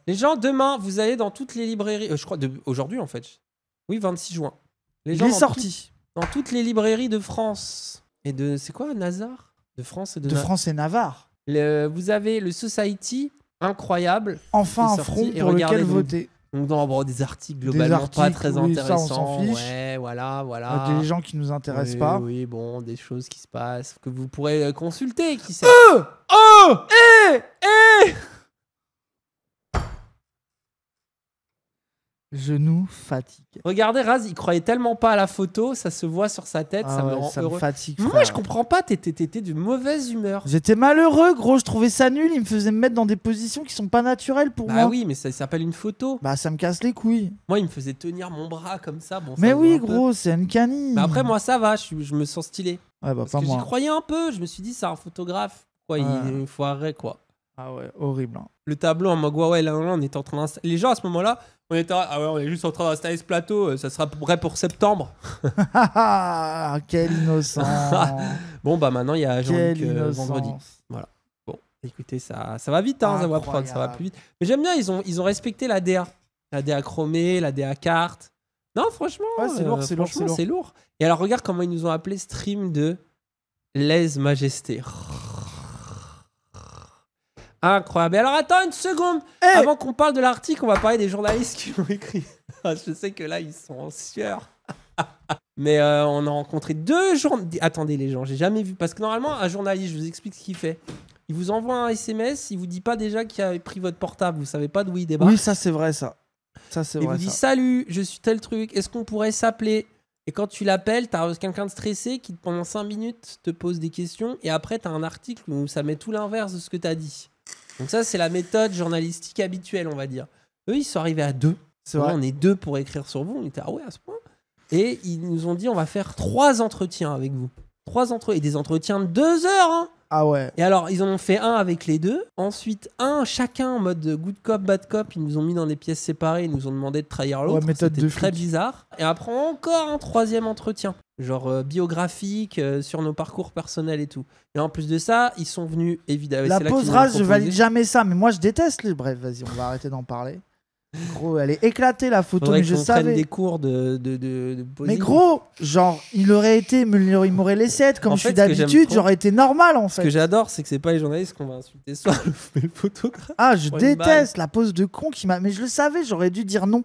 Les gens, demain, vous allez dans toutes les librairies. Je crois, aujourd'hui en fait. Oui, 26 juin. Les gens Il est sorti. Dans toutes les librairies de France. Et de. C'est quoi, Nazar? De France et de France et Navarre. Vous avez le Society, incroyable. Enfin un sorti, front et pour lequel regardez, voter. Donc, dans des articles globalement pas très oui, ça, intéressants. on s'en fiche. Ouais, voilà. Des gens qui nous intéressent pas. Oui, bon, des choses qui se passent, que vous pourrez consulter. Qui sait Genou fatigue. Regardez, Raz, il croyait tellement pas à la photo, ça se voit sur sa tête, ça me rend heureux. Me fatigue, Moi, frère. je comprends pas, t'étais de mauvaise humeur. J'étais malheureux, gros, je trouvais ça nul, il me faisait me mettre dans des positions qui sont pas naturelles pour moi. Bah oui, mais ça s'appelle une photo. Bah ça me casse les couilles. Moi, il me faisait tenir mon bras comme ça. Bon, Mais ça oui, me va un peu. gros, c'est une canille. Mais après, moi, ça va, je me sens stylé. Ouais, bah Parce pas que j'y moi. croyais un peu, je me suis dit, c'est un photographe. Quoi, Ouais. il faut arrêter, quoi. Ah ouais, horrible. Hein. Le tableau en mode, ouais, là, on était en train d'installer. Les gens, à ce moment-là, on était, on est juste en train d'installer ce plateau, ça sera prêt pour septembre. Quel innocent. Bon, bah maintenant, il y a Quelle Jean-Luc vendredi. innocence. Voilà. Bon, écoutez, ça va vite, hein, Zawa Prod, ça va plus vite. Mais j'aime bien, ils ont respecté la DA. La DA chromée, la DA carte. Non, franchement, Ouais, c'est lourd, c'est lourd, franchement, c'est lourd. Et alors, regarde comment ils nous ont appelé stream de Lèse-Majesté. Incroyable. Et alors, attends une seconde. Hey Avant qu'on parle de l'article, on va parler des journalistes qui l'ont écrit. Je sais que là, ils sont en sueur. Mais on a rencontré 2 journalistes. Attendez, les gens, j'ai jamais vu. Parce que normalement, un journaliste, je vous explique ce qu'il fait. Il vous envoie un SMS, il vous dit pas déjà qu'il a pris votre portable. Vous savez pas d'où il débarque. Oui, ça c'est vrai, ça. Ça c'est Il vrai. vous dit Ça. salut, je suis tel truc. Est-ce qu'on pourrait s'appeler? Et quand tu l'appelles, t'as quelqu'un de stressé qui, pendant 5 minutes, te pose des questions. Et après, t'as un article où ça met tout l'inverse de ce que t'as dit. Donc ça, c'est la méthode journalistique habituelle, on va dire. Eux, ils sont arrivés à 2. C'est vrai. On est 2 pour écrire sur vous. On était, ah ouais, à ce point. Et ils nous ont dit, on va faire 3 entretiens avec vous. 3 entretiens. Et des entretiens de 2 heures, hein. Ah ouais. Et alors, ils en ont fait un avec les 2. Ensuite, un chacun en mode good cop, bad cop. Ils nous ont mis dans des pièces séparées. Ils nous ont demandé de trahir l'autre. Ouais, méthode C'était de très flic. bizarre. Et après, encore un 3e entretien. Genre biographique, sur nos parcours personnels et tout. Et en plus de ça, ils sont venus, évidemment. La c'est là pause qu'ils nous ont rase, je proposé. valide jamais ça, mais moi je déteste les. Bref, vas-y, on va arrêter d'en parler. Gros, elle est éclatée la photo, Faudrait mais je qu'on prenne savais. des cours de posing. Mais gros, genre, il aurait été, il m'aurait laissé être comme En je fait, suis ce que j'aime d'habitude, trop- j'aurais été normal en Ce que fait. j'adore, c'est que c'est pas les journalistes qu'on va insulter ce soir, mais le photographe. Ah, je pour une déteste la pose de con qui m'a. Mais je le savais, j'aurais dû dire non.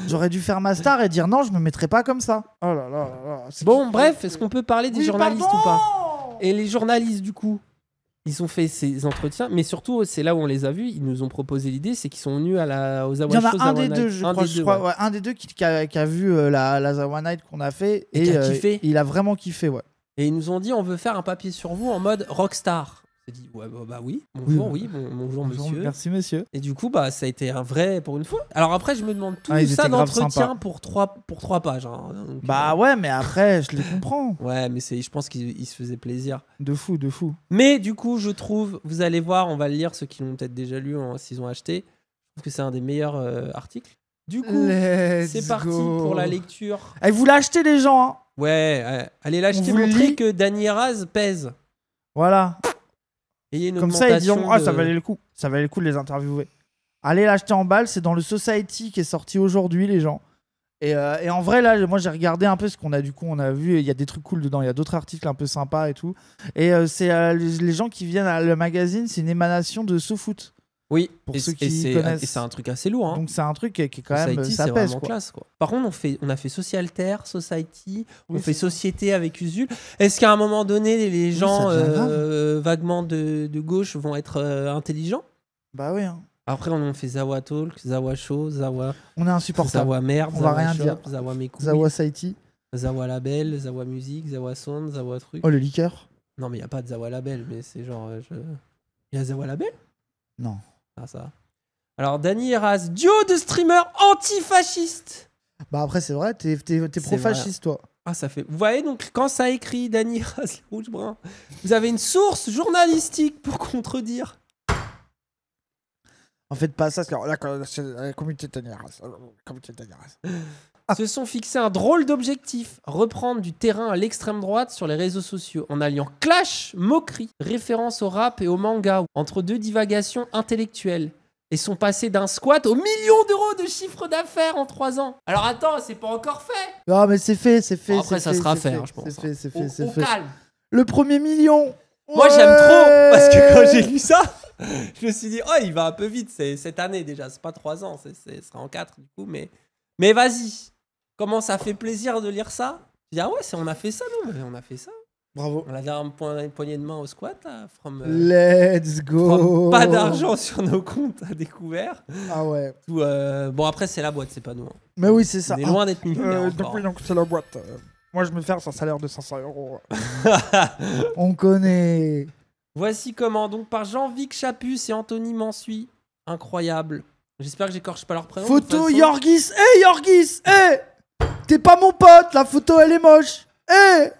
J'aurais dû faire ma star et dire non, je me mettrais pas comme ça. Oh là là là là. c'est Bon, qui- bref, est-ce qu'on peut parler des Oui, journalistes pardon ou pas? Et les journalistes, du coup, ils ont fait ces entretiens, mais surtout, c'est là où on les a vus, ils nous ont proposé l'idée, c'est qu'ils sont venus aux Il y en Zawa a Shows, un des Zawa deux, Night. je Un crois. des Je deux, crois ouais. ouais, un des deux qui a vu la Zawa Night qu'on a fait Et qui a kiffé. il a vraiment kiffé, ouais. Et ils nous ont dit, on veut faire un papier sur vous en mode rockstar. On s'est dit, ouais, bah oui, bonjour, Oui, bonjour monsieur. Merci monsieur. Et du coup, bah, ça a été un vrai pour une fois. Alors après, je me demande tout Ils ça étaient grave d'entretien sympas. pour 3 pages. Hein. Donc, Bah ouais, mais après, je les comprends. ouais, mais je pense qu'ils se faisaient plaisir. De fou, de fou. Mais du coup, je trouve, vous allez voir, on va le lire, ceux qui l'ont peut-être déjà lu, s'ils ont acheté. Je trouve que c'est un des meilleurs articles. Du coup, c'est parti pour la lecture. Eh, vous l'achetez les gens, hein. Ouais, allez l'acheter, vous le montrer lit. que Dany Raz pèse. Voilà. Et il y a une Comme ça, ils augmentation diront, ah, ça de- valait le coup. Ça valait le coup de les interviewer. Allez l'acheter en balle, c'est dans le Society qui est sorti aujourd'hui, les gens. Et en vrai, là, moi, j'ai regardé un peu ce qu'on a, du coup, on a vu, il y a des trucs cool dedans, il y a d'autres articles un peu sympas et tout. Et c'est les gens qui viennent à le magazine, c'est une émanation de SoFoot. Oui, Pour et, ceux et qui c'est connaissent. et c'est un truc assez lourd. Hein. Donc c'est un truc qui est quand même, Society, ça c'est pèse, vraiment quoi. classe, quoi. Par contre, on a fait Socialter, Society, on Oui, fait c'est- Société avec Usul. Est-ce qu'à un moment donné, les gens ça devient vaguement de gauche vont être intelligents? Bah oui, hein. Après, on fait Zawa Talk, Zawa Show, Zawa On est insupportable. Zawa Merde, On va Zawa rien Shop, dire. Zawa Mes couilles, Zawa Society. Zawa Label, Zawa Musique, Zawa Sound, Zawa Truc. Oh, le liqueur. Non, mais il n'y a pas de Zawa Label, mais c'est genre... Il y a Zawa Label? Non. Ah, ça. Alors, Dany Raz, duo de streamers antifascistes. Bah après, c'est vrai, t'es pro-fasciste, toi. Ah, ça fait... Vous voyez, donc, quand ça écrit Dany Raz, rouge brun, vous avez une source journalistique pour contredire. En fait, pas ça, c'est la communauté de Dany Raz. Se sont fixés un drôle d'objectif, reprendre du terrain à l'extrême droite sur les réseaux sociaux, en alliant clash, moquerie, référence au rap et au manga, entre 2 divagations intellectuelles. et sont passés d'un squat aux millions d'euros de chiffre d'affaires en 3 ans. Alors attends, c'est pas encore fait. Non, mais c'est fait. Bon, après, ça sera fait, je pense. C'est Au fait. calme. Le premier million. Moi, j'aime trop, parce que quand j'ai lu ça, je me suis dit, oh, il va un peu vite, c'est cette année déjà, c'est pas 3 ans, ce sera en 4 du coup, mais vas-y, comment ça fait plaisir de lire ça. Je dis, ah ouais, on a fait ça, non, mais on a fait ça. Bravo. On a une poignée de main au squat, là, Let's go. pas d'argent sur nos comptes à découvert. Ah ouais. Bon, après, c'est la boîte, c'est pas nous. Hein. Mais oui, c'est ça. On est loin d'être millionnaire donc c'est la boîte. Moi, je me fais un salaire de 500 €. On connaît. Voici comment, donc par Jean-Vic Chapus et Anthony Mansuy. Incroyable. J'espère que j'écorche pas leur prénom. Photo Yorgis. Hey Yorgis. Hey. T'es pas mon pote. La photo, elle est moche. Hey.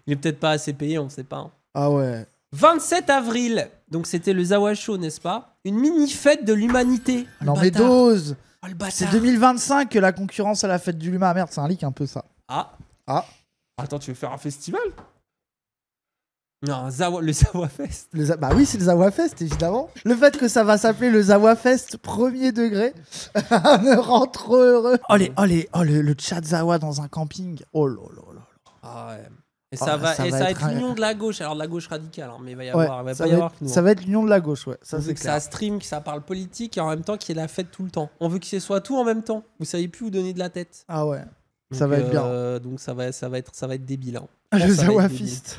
Il est peut-être pas assez payé, on sait pas. Hein. Ah ouais. 27 avril. Donc c'était le Zawa Show, n'est-ce pas? Une mini-fête de l'humanité. Non mais dose. Oh, le bâtard. C'est 2025 que la concurrence à la fête du Luma. Ah, merde, c'est un leak un peu ça. Ah. Attends, tu veux faire un festival? Non, le Zawa Fest. Bah oui, c'est le Zawa Fest, évidemment. Le fait que ça va s'appeler le Zawa Fest premier degré me rend trop heureux. Le chat Zawa dans un camping. Oh là là là. Ah ouais. Et ça va être l'union de la gauche. Alors de la gauche radicale, hein, mais il va y avoir, ça va être l'union de la gauche, ouais. Ça, c'est que ça stream, que ça parle politique et en même temps qu'il y ait la fête tout le temps. On veut que ce soit tout en même temps. Vous savez plus où donner de la tête. Ah ouais. Donc, ça va être bien. Donc ça va être débile. Hein. Le Zawa Fest.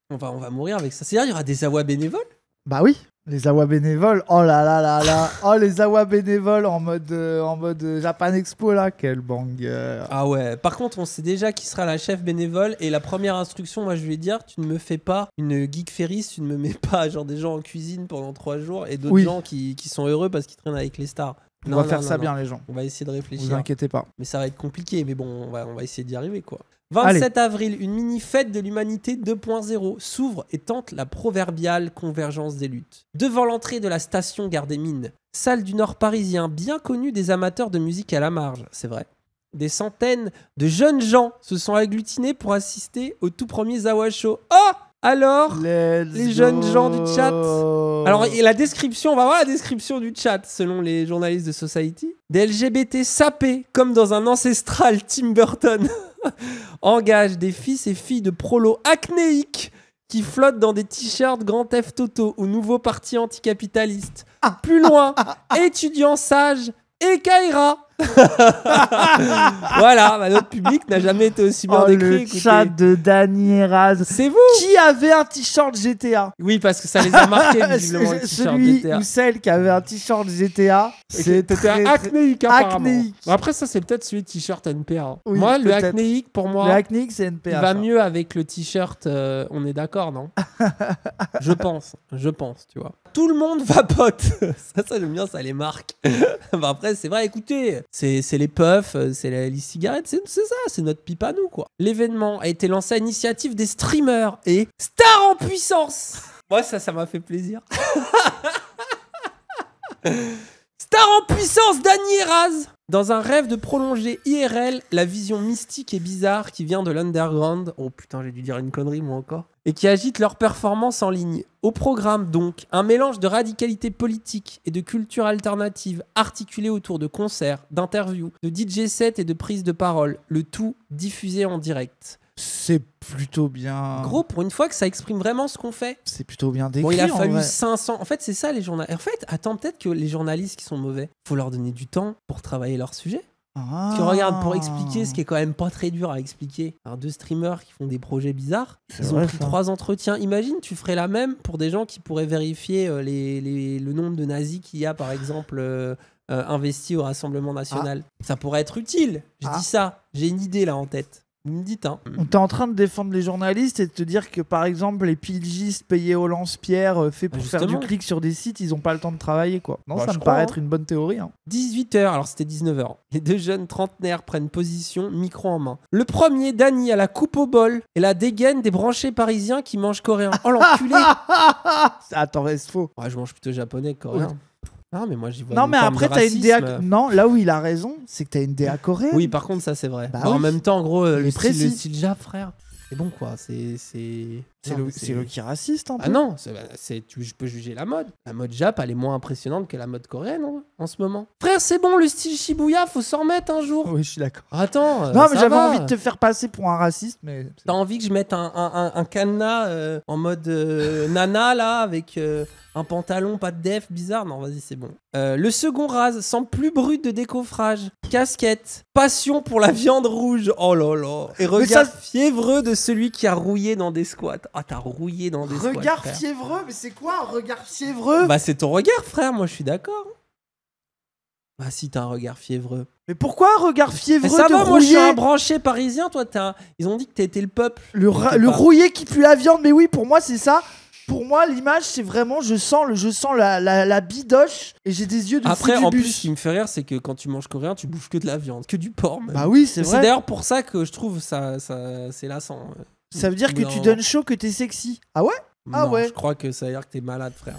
On va mourir avec ça. C'est-à-dire il y aura des Zawa bénévoles? Bah oui, les Zawa bénévoles. Oh là là là là. Oh les Zawa bénévoles en mode Japan Expo là, quel banger. Ah ouais. Par contre, on sait déjà qui sera la chef bénévole et la première instruction, moi je vais dire, tu ne me fais pas une geek ferris, tu ne me mets pas genre des gens en cuisine pendant 3 jours et d'autres gens qui sont heureux parce qu'ils traînent avec les stars. On va faire ça bien les gens. On va essayer de réfléchir. Vous inquiétez pas. Mais ça va être compliqué, mais bon, on va essayer d'y arriver quoi. 27 avril, une mini-fête de l'humanité 2.0 s'ouvre et tente la proverbiale convergence des luttes. Devant l'entrée de la station Gare des Mines, salle du Nord parisien bien connue des amateurs de musique à la marge, c'est vrai. Des centaines de jeunes gens se sont agglutinés pour assister au tout premier Zawa Show. Oh! Alors, les jeunes gens du chat. Alors, la description, on va voir la description du chat selon les journalistes de Society. Des LGBT sapés comme dans un ancestral Tim Burton engagent des fils et filles de prolos acnéiques qui flottent dans des t-shirts Grand Theft Auto ou nouveau parti anticapitaliste. Plus loin, étudiants sages et Kaira. Voilà, notre public n'a jamais été aussi bien décrit. Le chat de Dany Eraz. C'est vous qui avait un t-shirt GTA. Oui, parce que ça les a marqués visiblement. Celui ou celle qui avait un t-shirt GTA. C'était acnéique apparemment. Acnéique. Après ça, c'est peut-être celui de t-shirt NPA. Oui, moi, le acnéique pour moi. Le acnéique, c'est NPA. Il va mieux avec le t-shirt. On est d'accord, non? Je pense, tu vois. Tout le monde vapote. Ça j'aime bien, ça les marque. Après, c'est vrai, écoutez, c'est les puffs, c'est les cigarettes, c'est ça, c'est notre pipe à nous, quoi. L'événement a été lancé à l'initiative des streamers et stars en puissance. Moi, ça m'a fait plaisir. Star en puissance, Dany Eraz. Dans un rêve de prolonger IRL la vision mystique et bizarre qui vient de l'underground. Oh putain, j'ai dû dire une connerie moi encore. Et qui agite leur performance en ligne. Au programme donc, un mélange de radicalité politique et de culture alternative articulé autour de concerts, d'interviews, de DJ sets et de prises de parole. Le tout diffusé en direct. C'est plutôt bien. Gros, pour une fois que ça exprime vraiment ce qu'on fait. C'est plutôt bien décrit. Bon, il a fallu 500. En fait, c'est ça les journalistes. En fait, attends, peut-être que les journalistes qui sont mauvais, faut leur donner du temps pour travailler leur sujet. Parce que regarde, pour expliquer ce qui est quand même pas très dur à expliquer, alors 2 streamers qui font des projets bizarres, ils ont pris 3 entretiens. Imagine, tu ferais la même pour des gens qui pourraient vérifier le nombre de nazis qu'il y a, par exemple, investis au Rassemblement National. Ça pourrait être utile. Je dis ça. J'ai une idée là en tête. Vous me dites, hein. On est en train de défendre les journalistes et de te dire que, par exemple, les pigistes payés au lance-pierre faits pour faire du clic sur des sites, ils n'ont pas le temps de travailler, quoi. Non, ça me paraît être une bonne théorie. Hein. 18h, alors c'était 19h. Les 2 jeunes trentenaires prennent position, micro en main. Le premier, Dany, a la coupe au bol et la dégaine des branchés parisiens qui mangent coréen. Oh l'enculé. Attends, reste faux. Ouais, je mange plutôt japonais que coréen. Non, mais moi j'y vois. Non, mais après, t'as une DA. Non, là où il a raison, c'est que t'as une DA coréenne. Oui, par contre, ça c'est vrai. Bah en même temps, en gros, le style Jap, frère. C'est bon quoi. C'est C'est le qui est raciste un peu. Ah non, je peux juger la mode. La mode Jap, elle est moins impressionnante que la mode coréenne en ce moment. Frère, c'est bon, le style Shibuya, faut s'en remettre un jour. Oui, je suis d'accord. Attends. Non, mais ça j'avais va. envie de te faire passer pour un raciste, mais. T'as envie que je mette un cadenas en mode nana, là, avec un pantalon, pas de def, bizarre? Non, vas-y, c'est bon. Le second rase, semble plus brut de décoffrage. Casquette. Passion pour la viande rouge. Oh là là. Et regard fiévreux de celui qui a rouillé dans des squats. Ah, t'as rouillé dans des squats. Regard fiévreux, mais c'est quoi un regard fiévreux? Bah, c'est ton regard, frère, moi je suis d'accord. Bah, si t'as un regard fiévreux. Mais pourquoi un regard fiévreux? Mais ça de va, moi je suis rouillé un branché parisien, toi ils ont dit que t'étais le peuple. Le rouillé qui pue la viande, mais oui, pour moi c'est ça. Pour moi, l'image, c'est vraiment, je sens la bidoche et j'ai des yeux de Après, fou en du plus, bus. ce qui me fait rire, c'est que quand tu manges coréen, tu bouffes que de la viande, que du porc. Même. Bah oui, c'est vrai. C'est d'ailleurs pour ça que je trouve ça c'est lassant. Ça veut dire que tu donnes chaud, que t'es sexy. Ah ouais? Ah non, ouais. Je crois que ça veut dire que t'es malade, frère.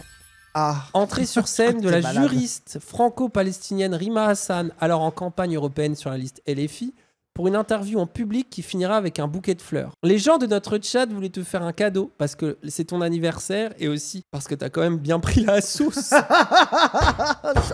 Ah. Entrée sur scène de T'es la malade. juriste franco-palestinienne Rima Hassan, alors en campagne européenne sur la liste LFI, pour une interview en public qui finira avec un bouquet de fleurs. Les gens de notre chat voulaient te faire un cadeau parce que c'est ton anniversaire et aussi parce que t'as quand même bien pris la sauce.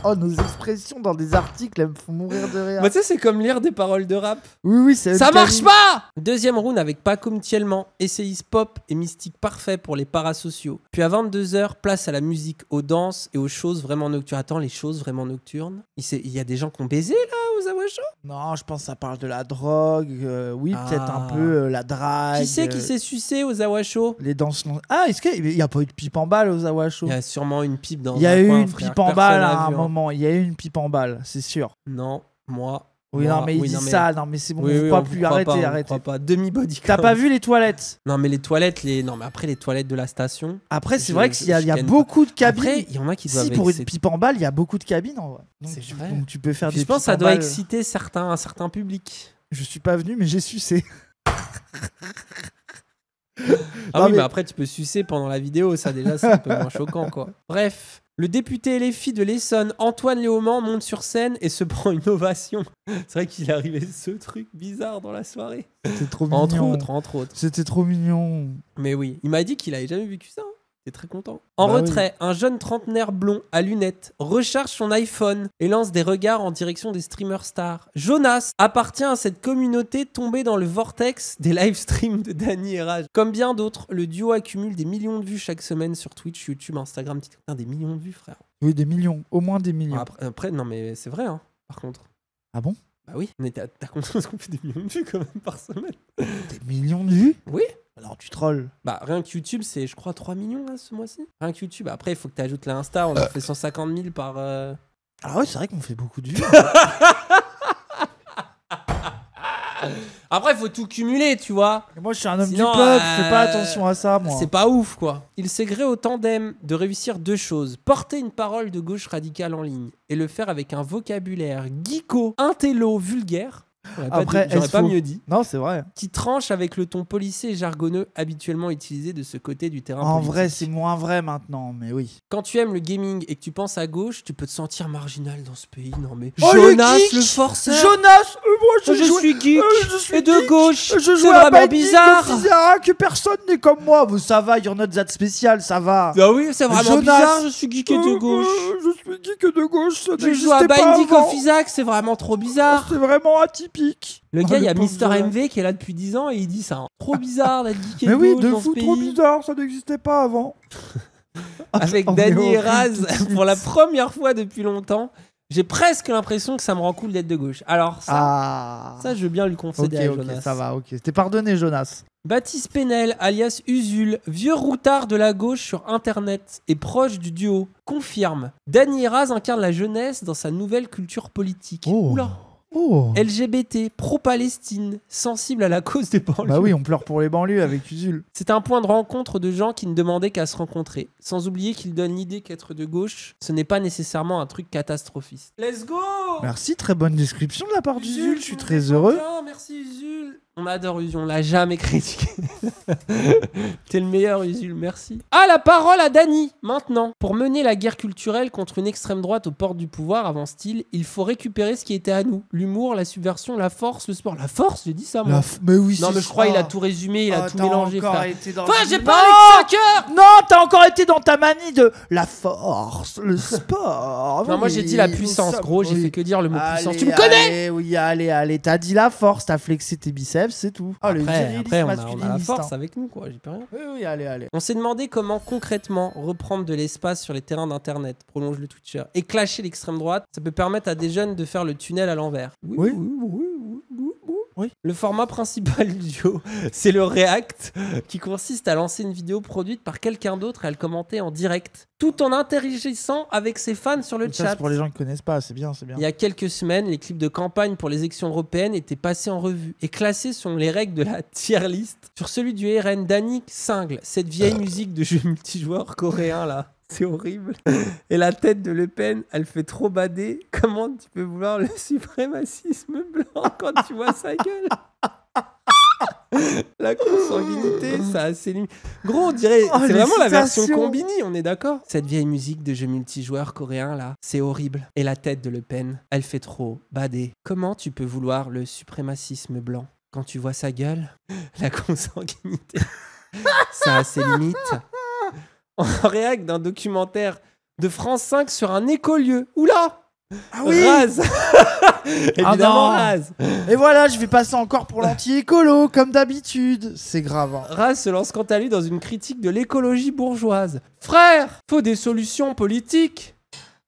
Oh, nos expressions dans des articles, elles me font mourir de rire. Bah, tu sais, c'est comme lire des paroles de rap. Oui, c'est Ça marche pas! Deuxième round avec Paco Mtielman, essayiste pop et mystique parfait pour les parasociaux. Puis à 22h, place à la musique, aux danses et aux choses vraiment nocturnes. Attends, les choses vraiment nocturnes? Il y a des gens qui ont baisé là aux Awasho? Non, je pense que ça parle de la drogue. Oui, peut-être un peu la drague. Qui c'est qui s'est sucé aux Awasho? Les danses non. Ah, est-ce qu'il n'y a pas eu de pipe en balle aux Awasho? Il y a sûrement une pipe dans Il y a un eu coin, une frère, pipe en personne balle n'a à un vu, hein. moment. Il y a eu une pipe en balle, c'est sûr. Non, moi. Oui, non, mais il dit ça. Non, mais c'est bon, Oui, faut oui, pas on plus. vous croit pas, Arrêtez, on vous arrêtez. croit pas. Demi-body T'as count. pas vu les toilettes? Non, mais les toilettes, non, mais après les toilettes de la station. Après, c'est Je- vrai qu'il y je a ken beaucoup de cabines. Après, il y en a qui doivent Si, pour une exciter. pipe en balle, il y a beaucoup de cabines en vrai. C'est vrai. Donc tu peux faire Puis des je pense que pipes ça en doit balle. exciter un certain public. Je suis pas venu, mais j'ai sucé. Ah Non, oui, mais- mais après tu peux sucer pendant la vidéo, ça déjà c'est un peu moins choquant quoi. Bref, le député LFI de l'Essonne, Antoine Léaumont, monte sur scène et se prend une ovation. C'est vrai qu'il est arrivé ce truc bizarre dans la soirée. C'était trop Entre mignon. autres. C'était trop mignon. Mais oui, il m'a dit qu'il avait jamais vécu ça. T'es très content. En Bah retrait, un jeune trentenaire blond à lunettes recharge son iPhone et lance des regards en direction des streamers stars. Jonas appartient à cette communauté tombée dans le vortex des live streams de Dany et Raj. Comme bien d'autres, le duo accumule des millions de vues chaque semaine sur Twitch, YouTube, Instagram, TikTok. Putain, des millions de vues, frère. Oui, des millions. Au moins des millions. Après, non mais c'est vrai, hein, par contre. Ah bon? Bah oui, mais t'as conscience qu'on fait des millions de vues quand même par semaine. Des millions de vues? Oui. Alors tu trolls. Bah rien que YouTube, c'est je crois 3 millions là ce mois-ci. Rien que YouTube. Après, il faut que tu ajoutes l'Insta, on a fait 150 000 par... Ah ouais, c'est vrai qu'on fait beaucoup de vues. Après, il faut tout cumuler, tu vois. Et moi, je suis un homme Sinon, du peuple, je fais pas attention à ça, moi. C'est pas ouf, quoi. Il s'est gré au tandem de réussir deux choses. Porter une parole de gauche radicale en ligne et le faire avec un vocabulaire geeko, intello, vulgaire. J'aurais pas mieux dit. Non, c'est vrai. Qui tranche avec le ton policé et jargonneux habituellement utilisé de ce côté du terrain En politique. vrai, c'est moins vrai maintenant, mais oui. Quand tu aimes le gaming et que tu penses à gauche, tu peux te sentir marginal dans ce pays. Non mais Oh, Jonas le geek le forceur. Jonas, moi je suis geek je suis et de geek. gauche. Je C'est joue à vraiment Binding bizarre. of Isaac, que personne n'est comme moi. Vous, ça va, il y en a des dates spéciales, ça va. Ah oui, c'est vraiment Jonas. bizarre. Je suis geek et de gauche. Je suis geek de gauche, ça Je joue à n'existait pas Binding avant. of Isaac, c'est vraiment trop bizarre. C'est vraiment atypique. Le Oh, gars, il y le a pauvre Mister Jonas. MV qui est là depuis 10 ans et il dit ça. Hein. Trop bizarre d'être geek et Mais de oui, gauche de dans fou, ce trop pays. bizarre, ça n'existait pas avant. Avec On est Dany et horrible Raz, tout de suite. pour la première fois depuis longtemps, j'ai presque l'impression que ça me rend cool d'être de gauche. Alors ça je veux bien lui concéder à ok, Jonas. ça va, ok. T'es pardonné, Jonas. Baptiste Penel, alias Usul, vieux routard de la gauche sur Internet et proche du duo, confirme. Dany et Raz incarne la jeunesse dans sa nouvelle culture politique. Oula. Oh. LGBT, pro-Palestine, sensible à la cause des banlieues. Bah oui, on pleure pour les banlieues avec Usul. C'est un point de rencontre de gens qui ne demandaient qu'à se rencontrer. Sans oublier qu'il donne l'idée qu'être de gauche, ce n'est pas nécessairement un truc catastrophiste. Let's go! Merci, très bonne description de la part d'Usul, je suis tu très me heureux. défends bien, merci Usul. On adore Usul, on l'a jamais critiqué. T'es le meilleur Usul, merci. Ah, la parole à Dany, maintenant. Pour mener la guerre culturelle contre une extrême droite aux portes du pouvoir, avance-t-il, il faut récupérer ce qui était à nous. L'humour, la subversion, la force, le sport. La force, j'ai dit ça moi. Mais oui, Non mais je crois qu'il a tout résumé, il a tout mélangé, frère. Enfin, j'ai parlé avec 5 heures. Non, t'as encore été dans ta manie de la force, le sport. Non, moi j'ai dit la puissance, gros, j'ai fait que dire le mot puissance. Tu me connais? Oui, allez, t'as dit la force, t'as flexé tes biceps, c'est tout. Oh, Après on a la force avec nous, quoi, j'y peux rien. Oui, allez. On s'est demandé comment concrètement reprendre de l'espace sur les terrains d'internet, prolonge le Twitcher, et clasher l'extrême droite, ça peut permettre à des jeunes de faire le tunnel à l'envers. Oui. Le format principal du duo, c'est le React, qui consiste à lancer une vidéo produite par quelqu'un d'autre et à le commenter en direct, tout en interagissant avec ses fans sur le chat. C'est pour les gens qui connaissent pas, c'est bien. Il y a quelques semaines, les clips de campagne pour les élections européennes étaient passés en revue et classés selon les règles de la tier list. Sur celui du RN, Dany cingle cette vieille musique de jeu multijoueur coréen là. C'est horrible. Et la tête de Le Pen, elle fait trop bader. Comment tu peux vouloir le suprémacisme blanc quand tu vois sa gueule? La consanguinité, ça a ses limites. Gros, on dirait, c'est vraiment la version Combini, on est d'accord? Cette vieille musique de jeu multijoueur coréen là, c'est horrible. Et la tête de Le Pen, elle fait trop bader. Comment tu peux vouloir le suprémacisme blanc quand tu vois sa gueule? La consanguinité, ça a ses limites. En réact d'un documentaire de France 5 sur un écolieu. Oula! Ah oui! Raz! Évidemment, Raz! Et voilà, je vais passer encore pour l'anti-écolo, comme d'habitude. C'est grave. Hein. Raz se lance quant à lui dans une critique de l'écologie bourgeoise. Frère, faut des solutions politiques.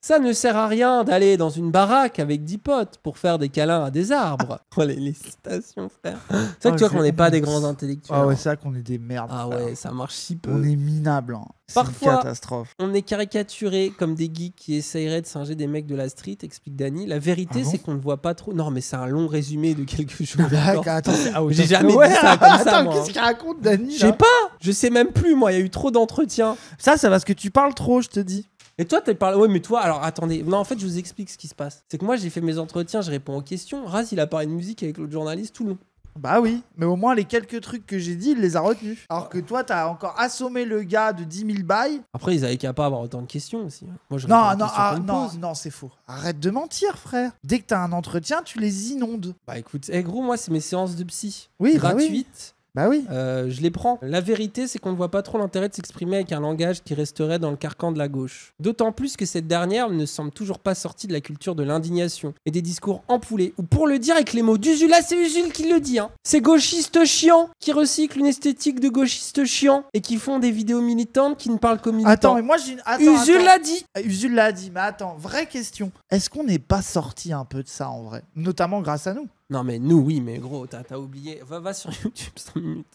Ça ne sert à rien d'aller dans une baraque avec 10 potes pour faire des câlins à des arbres. Oh, les citations, frère. C'est vrai que tu vois qu'on n'est pas des grands intellectuels. Ah ouais, c'est vrai qu'on est des merdes. Ah frère. ouais, ça marche si peu. On est minables. Hein. Parfois, une catastrophe. On est caricaturé comme des geeks qui essayeraient de singer des mecs de la street, explique Dany. La vérité, c'est qu'on ne voit pas trop. Non, mais c'est un long résumé de quelque chose. Attends, j'ai jamais dit ça comme ça, moi. Qu'est-ce qu'il raconte, Dany? Je sais pas. Je sais même plus, moi. Il y a eu trop d'entretiens. Ça c'est parce que tu parles trop, je te dis. Et toi, t'es parlé. Ouais, mais toi, alors attendez. Non, en fait, je vous explique ce qui se passe. C'est que moi, j'ai fait mes entretiens, je réponds aux questions. Raz, il a parlé de musique avec l'autre journaliste tout le long. Bah oui, mais au moins les quelques trucs que j'ai dit, il les a retenus. Alors que toi, t'as encore assommé le gars de 10 000 bails. Après, ils avaient qu'à pas avoir autant de questions aussi. Moi, je non, c'est faux. Arrête de mentir, frère. Dès que t'as un entretien, tu les inondes. Bah écoute, gros, moi, c'est mes séances de psy. Oui, gratuites. Bah oui. Je les prends. La vérité, c'est qu'on ne voit pas trop l'intérêt de s'exprimer avec un langage qui resterait dans le carcan de la gauche. D'autant plus que cette dernière ne semble toujours pas sortie de la culture de l'indignation et des discours empoulés. Ou pour le dire avec les mots d'Usul, là c'est Usul qui le dit. Hein. Ces gauchistes chiants qui recyclent une esthétique de gauchistes chiants et qui font des vidéos militantes qui ne parlent qu'aux militants. Attends, mais moi j'ai une... Usul l'a dit. Usul l'a dit, mais attends, vraie question. Est-ce qu'on n'est pas sorti un peu de ça en vrai? Notamment grâce à nous. Non mais nous oui, mais gros, t'as oublié. Va sur YouTube 5 minutes.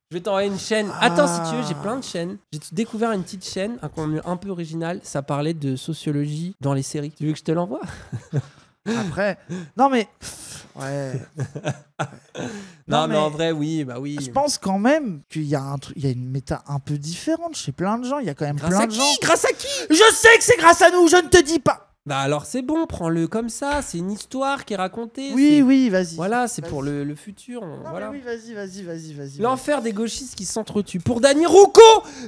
Je vais t'envoyer une chaîne. Attends, si tu veux, j'ai plein de chaînes. J'ai découvert une petite chaîne, un contenu un peu original. Ça parlait de sociologie dans les séries. Tu veux que je te l'envoie? Après, non mais... Ouais. non mais en vrai, oui, bah oui. Je pense quand même qu'il y a il y a une méta un peu différente chez plein de gens. Il y a quand même plein de gens. Grâce à qui? Je sais que c'est grâce à nous, je ne te dis pas. Bah alors c'est bon, prends-le comme ça, c'est une histoire qui est racontée. Oui, vas-y. Voilà, c'est pour le futur. Non, voilà. mais oui, vas-y. L'enfer des gauchistes qui s'entretuent. Pour Dany Rouco.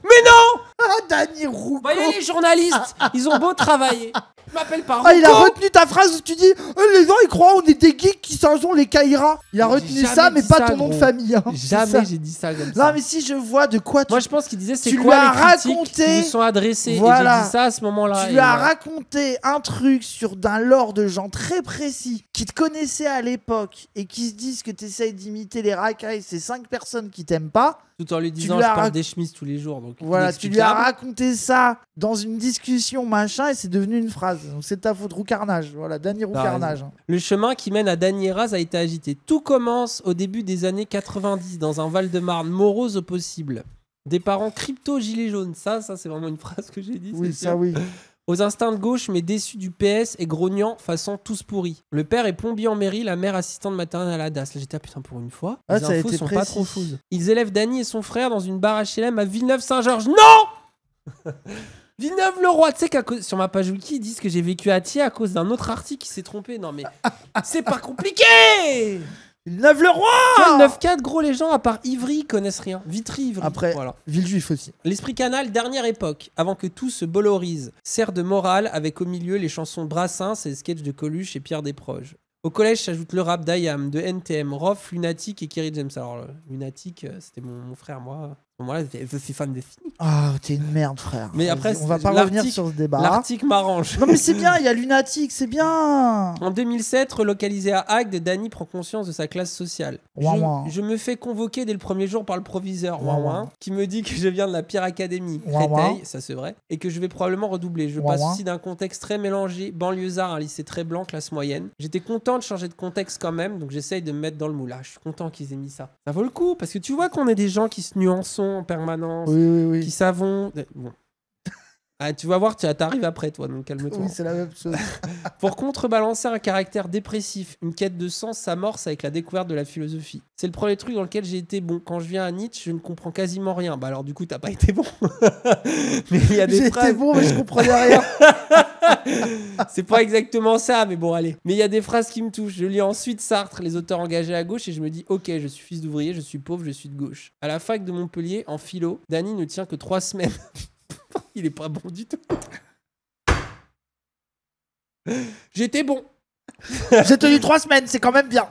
Mais non. Ah, Dany Rouco. Voyez les journalistes, ils ont beau travailler. Je m'appelle pas Rouco. Ah, il a retenu ta phrase où tu dis les gens ils croient on est des geeks qui changeons les Kaira. Il a retenu ça, mais pas ton nom de famille. Hein. Jamais j'ai dit ça comme ça. Non, mais si je vois de quoi tu... Moi je pense qu'il disait c'est tu quoi lui as les critiques raconté... qui nous sont adressées. Voilà. Et j'ai dit ça à ce moment-là. Tu lui as raconté un truc sur d'un lore de gens très précis qui te connaissaient à l'époque et qui se disent que tu essayes d'imiter les racailles, ces 5 personnes qui t'aiment pas. Tout en lui disant je porte des chemises tous les jours. Donc voilà, tu lui as raconté ça dans une discussion machin et c'est devenu une phrase. Donc c'est ta faute, Roucarnage. Voilà, Dany Roucarnage. Le chemin qui mène à Dany et Raz a été agité. Tout commence au début des années 90 dans un Val-de-Marne morose au possible. Des parents crypto gilets jaunes. Ça c'est vraiment une phrase que j'ai dit. Oui, ça oui. Aux instincts de gauche, mais déçus du PS et grognant façon tous pourris. Le père est plombier en mairie, la mère assistante maternelle à la DAS. Là, j'étais putain pour une fois. Les infos sont pas trop fous. Ils élèvent Dany et son frère dans une barre HLM à Villeneuve-Saint-Georges. Non. Villeneuve-le-Roi. Tu sais qu'à sur ma page wiki, ils disent que j'ai vécu à Thiers à cause d'un autre article qui s'est trompé. Non mais c'est pas compliqué. Villeneuve le roi. Tu vois, le 9-4, gros, les gens, à part Ivry, connaissent rien. Vitry, Ivry. Après, voilà. Villejuif aussi. L'Esprit Canal, dernière époque, avant que tout se bolorise, sert de morale avec au milieu les chansons de Brassens et les sketchs de Coluche et Pierre Desproges. Au collège s'ajoute le rap d'IAM, de NTM, Rof, Lunatic et Kerry James. Alors, Lunatic, c'était mon frère, moi. Moi, je suis fan des filles. Ah, t'es une merde, frère. Mais après, on va pas revenir sur ce débat. L'Arctique m'arrange. Non, mais c'est bien, il y a Lunatic, c'est bien. En 2007, relocalisé à Agde, Danny prend conscience de sa classe sociale. Je me fais convoquer dès le premier jour par le proviseur, qui me dit que je viens de la pire académie, Créteil, ça c'est vrai, et que je vais probablement redoubler. Je passe aussi d'un contexte très mélangé, banlieusard, un lycée très blanc, classe moyenne. J'étais content de changer de contexte quand même, donc j'essaye de me mettre dans le moule. Ah, je suis content qu'ils aient mis ça. Ça vaut le coup, parce que tu vois qu'on est des gens qui se nuancent en permanence, qui savons... Bon. Ah, tu vas voir, tu arrives après, toi, donc calme-toi. Oui, c'est la même chose. Pour contrebalancer un caractère dépressif, une quête de sens s'amorce avec la découverte de la philosophie. C'est le premier truc dans lequel j'ai été bon. Quand je viens à Nietzsche, je ne comprends quasiment rien. Bah alors, du coup, t'as pas été bon. Mais il y a des phrases... J'étais bon, mais je comprenais rien. C'est pas exactement ça, mais bon, allez. Mais il y a des phrases qui me touchent. Je lis ensuite Sartre, les auteurs engagés à gauche, et je me dis, ok, je suis fils d'ouvrier, je suis pauvre, je suis de gauche. À la fac de Montpellier, en philo, Danny ne tient que 3 semaines. Il est pas bon du tout. J'étais bon. J'ai tenu 3 semaines, c'est quand même bien.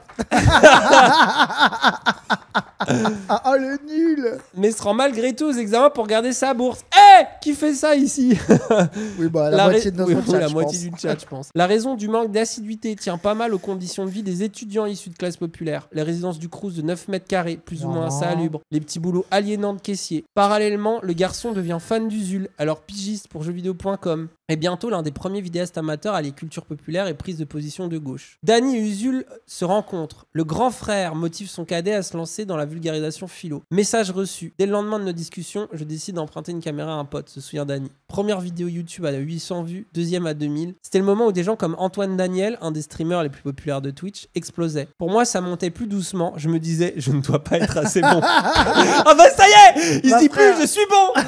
Ah, le nul. Mais se rend malgré tout aux examens pour garder sa bourse. Qui fait ça ici? Oui, bah, la moitié de notre chat, la moitié du chat, je pense. La raison du manque d'assiduité tient pas mal aux conditions de vie des étudiants issus de classes populaires. Les résidences du Crous de 9 mètres carrés, plus ou moins insalubres. Les petits boulots aliénants de caissier. Parallèlement, le garçon devient fan d'Usul, alors pigiste pour jeuxvideo.com. Et bientôt, l'un des premiers vidéastes amateurs à les cultures populaires et prise de position de gauche. Danny et Usul se rencontrent. Le grand frère motive son cadet à se lancer dans la vulgarisation philo. Message reçu. Dès le lendemain de nos discussions, je décide d'emprunter une caméra à un pote, se souvient Danny. Première vidéo YouTube à 800 vues, deuxième à 2000. C'était le moment où des gens comme Antoine Daniel, un des streamers les plus populaires de Twitch, explosaient. Pour moi, ça montait plus doucement. Je me disais, je ne dois pas être assez bon. Ah bah ça y est, il se dit plus, je suis bon.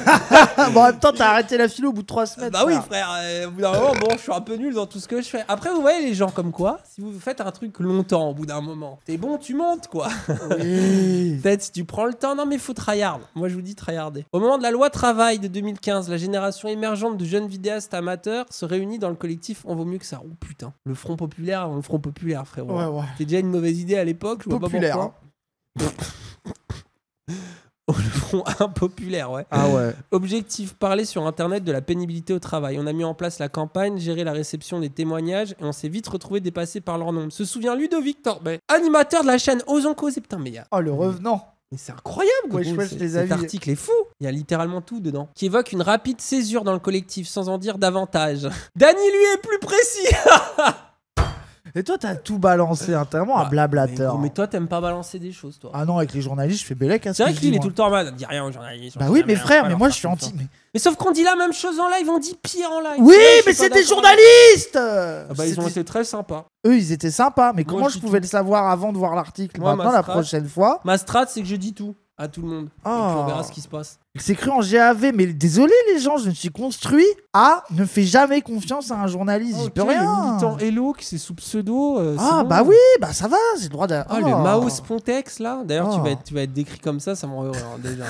Bon, en même temps, t'as arrêté la philo au bout de 3 semaines. Bah oui, frère. Au bout d'un moment, bon, je suis un peu nul dans tout ce que je fais. Après, vous voyez les gens comme quoi, si vous faites un truc longtemps, au bout d'un moment, t'es bon, tu montes, quoi. Oui. Peut-être si tu prends le temps, non mais faut tryhard. Moi, je vous dis tryharder. Au moment de la loi travail de 2015, la génération émergente de jeunes vidéastes amateurs se réunit dans le collectif On vaut mieux que ça. Oh putain, le Front populaire, frérot. Ouais. C'était déjà une mauvaise idée à l'époque, je vois Populaire, pas pourquoi. Le front impopulaire, ouais. Ah ouais. Objectif, parler sur Internet de la pénibilité au travail. On a mis en place la campagne, géré la réception des témoignages et on s'est vite retrouvé dépassé par leur nombre. Se souvient Ludovic Torbet, animateur de la chaîne Osons Causer. Putain, mais il y a... Oh, le revenant. Mais c'est incroyable, quoi. Cet article est fou. Il y a littéralement tout dedans. Qui évoque une rapide césure dans le collectif sans en dire davantage. Danny, lui, est plus précis. Et toi, t'as tout balancé, hein, t'es vraiment un blablateur. Mais toi, t'aimes pas balancer des choses, toi. Ah non, avec les journalistes, je fais bélec. C'est vrai que lui, il est tout le temps en mode, dis rien aux journalistes. Bah oui, mais frère, mais moi, je suis anti. Mais sauf qu'on dit la même chose en live, on dit pire en live. Oui, mais c'est des journalistes. Bah, ils ont été très sympas. Eux, ils étaient sympas, mais comment je pouvais le savoir avant de voir l'article? Maintenant, la prochaine fois. Ma strat, c'est que je dis tout à tout le monde. Et puis on verra ce qui se passe. C'est cru en GAV, mais désolé les gens, je me suis construit à ne fais jamais confiance à un journaliste, j'y peux rien. Le militant Hello qui c'est sous pseudo. Bah oui, bah ça va, j'ai le droit de. Le Maos Pontex là. D'ailleurs, tu vas être décrit comme ça me rend heureux déjà.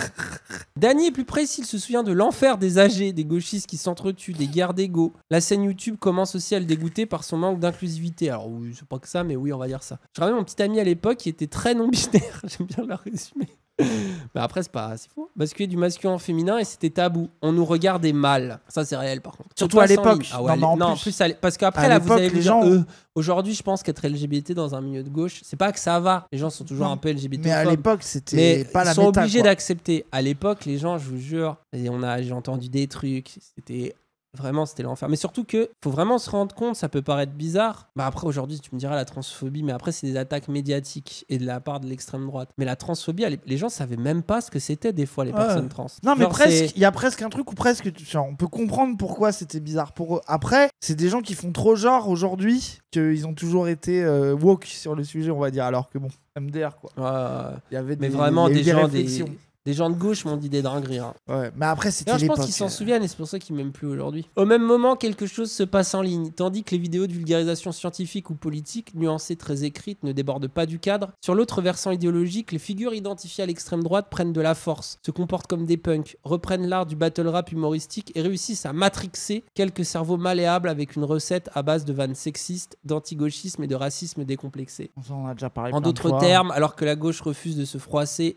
Danny est plus précis, il se souvient de l'enfer des âgés, des gauchistes qui s'entretuent, des guerres d'ego. La scène YouTube commence aussi à le dégoûter par son manque d'inclusivité. Alors oui, c'est pas que ça, mais oui, on va dire ça. Je rappelle mon petit ami à l'époque qui était très non-binaire. J'aime bien le résumer. Mais après, c'est pas si faux. Basculer du masculin en féminin et c'était tabou. On nous regardait mal. Ça, c'est réel par contre. Surtout à l'époque. Ah ouais, non, en plus, parce qu'après, là, vous avez les gens. Aujourd'hui, je pense qu'être LGBT dans un milieu de gauche, c'est pas que ça va. Les gens sont toujours un peu LGBT. Mais à l'époque, c'était pas la méta. Ils sont obligés d'accepter. À l'époque, les gens, je vous jure, j'ai entendu des trucs. C'était l'enfer. Mais surtout que faut vraiment se rendre compte, ça peut paraître bizarre. Bah après, aujourd'hui, tu me diras la transphobie, mais après, c'est des attaques médiatiques et de la part de l'extrême droite. Mais la transphobie, les gens savaient même pas ce que c'était des fois, les personnes trans. Non, mais presque, il y a presque un truc où presque, on peut comprendre pourquoi c'était bizarre pour eux. Après, c'est des gens qui font trop genre aujourd'hui qu'ils ont toujours été woke sur le sujet, on va dire. Alors que bon, MDR quoi. Il y avait vraiment des gens, Des gens de gauche m'ont dit des dingueries. Hein. Ouais, mais après, c'était Je l'époque. pense qu'ils s'en souviennent et c'est pour ça qu'ils m'aiment plus aujourd'hui. Au même moment, quelque chose se passe en ligne. Tandis que les vidéos de vulgarisation scientifique ou politique, nuancées, très écrites, ne débordent pas du cadre. Sur l'autre versant idéologique, les figures identifiées à l'extrême droite prennent de la force, se comportent comme des punks, reprennent l'art du battle rap humoristique et réussissent à matrixer quelques cerveaux malléables avec une recette à base de vannes sexistes, d'anti-gauchisme et de racisme décomplexé. On en a déjà parlé. En d'autres termes, alors que la gauche refuse de se froisser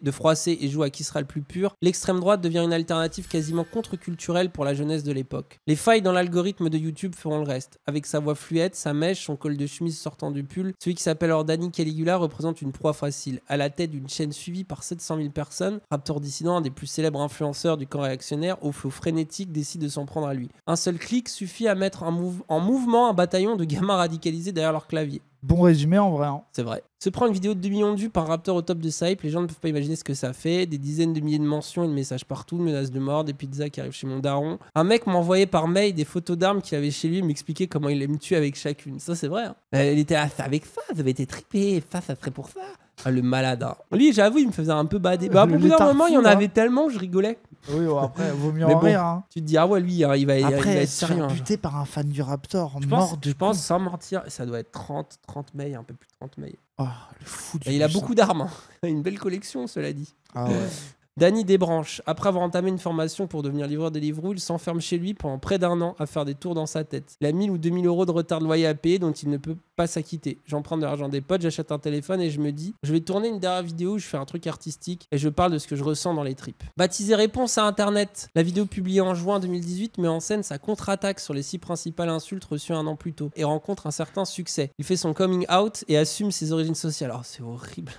et joue à qui sera le plus pur, l'extrême droite devient une alternative quasiment contre-culturelle pour la jeunesse de l'époque. Les failles dans l'algorithme de YouTube feront le reste. Avec sa voix fluette, sa mèche, son col de chemise sortant du pull, celui qui s'appelle Danny Caligula représente une proie facile. À la tête d'une chaîne suivie par 700 000 personnes, Raptor Dissident, un des plus célèbres influenceurs du camp réactionnaire, au flot frénétique, décide de s'en prendre à lui. Un seul clic suffit à mettre en mouvement un bataillon de gamins radicalisés derrière leur clavier. Bon résumé en vrai. Hein. C'est vrai. Se prend une vidéo de 2 millions de vues par Raptor au top de sa hype, les gens ne peuvent pas imaginer ce que ça fait. Des dizaines de milliers de mentions et de messages partout, de menaces de mort, des pizzas qui arrivent chez mon daron. Un mec m'a envoyé par mail des photos d'armes qu'il avait chez lui et m'expliquait comment il les me tuer avec chacune. Ça, c'est vrai. Hein. Il était là, avec ça, vous avez été trippé, ça serait pour ça. Ah, le malade. Hein. Lui, j'avoue, il me faisait un peu bader. Bah, pour plusieurs moments, il y en avait tellement, je rigolais. Oui, bon, après, vaut mieux en rire. Hein. Tu te dis, ah ouais, lui, il va être sérieux. Après, buté par un fan du Raptor, je pense, sans mentir, ça doit être 30 mails, un peu plus de 30 mails. Oh, le fou du il a beaucoup d'armes. Hein. Une belle collection, cela dit. Ah ouais. Danny débranche. Après avoir entamé une formation pour devenir livreur de Deliveroo, il s'enferme chez lui pendant près d'un an à faire des tours dans sa tête. Il a 1000 ou 2000 euros de retard de loyer à payer dont il ne peut pas s'acquitter. J'emprunte de l'argent des potes, j'achète un téléphone et je me dis, je vais tourner une dernière vidéo où je fais un truc artistique et je parle de ce que je ressens dans les tripes. Baptisé Réponse à Internet, la vidéo publiée en juin 2018 met en scène sa contre-attaque sur les 6 principales insultes reçues un an plus tôt et rencontre un certain succès. Il fait son coming out et assume ses origines sociales. Oh, c'est horrible.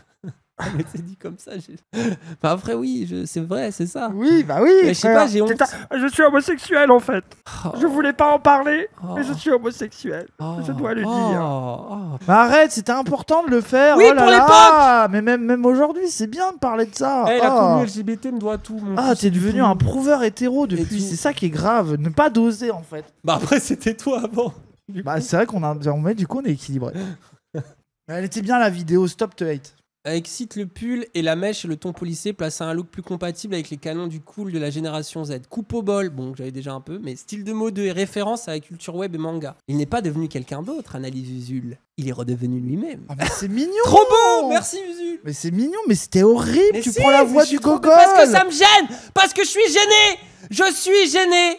Mais c'est dit comme ça. Enfin, après, oui, c'est vrai, c'est ça. Oui, bah oui. Mais je sais pas, j'ai honte. Je suis homosexuel en fait. Oh. Je voulais pas en parler, mais je suis homosexuel. Oh. Je dois le dire. Oh. Mais arrête, c'était important de le faire. Oui, oh là pour là. Mais même aujourd'hui, c'est bien de parler de ça. La communauté LGBT me doit tout. T'es devenu un prouveur hétéro depuis. C'est ça qui est grave. Ne pas doser en fait. Bah après, c'était toi avant. Bah c'est vrai qu'on a, du coup, on est équilibré. Elle était bien la vidéo Stop to Hate. Excite le pull et la mèche et le ton policier place un look plus compatible avec les canons du cool de la génération Z. Coupe au bol, bon j'avais déjà un peu, mais style de mode et référence à la culture web et manga. Il n'est pas devenu quelqu'un d'autre, analyse Usul. Il est redevenu lui-même. Ah mais c'est mignon. Trop beau, merci Usul. Mais c'est mignon, mais c'était horrible. Mais tu prends la voix du gogol. Parce que ça me gêne, parce que je suis gêné. Je suis gêné.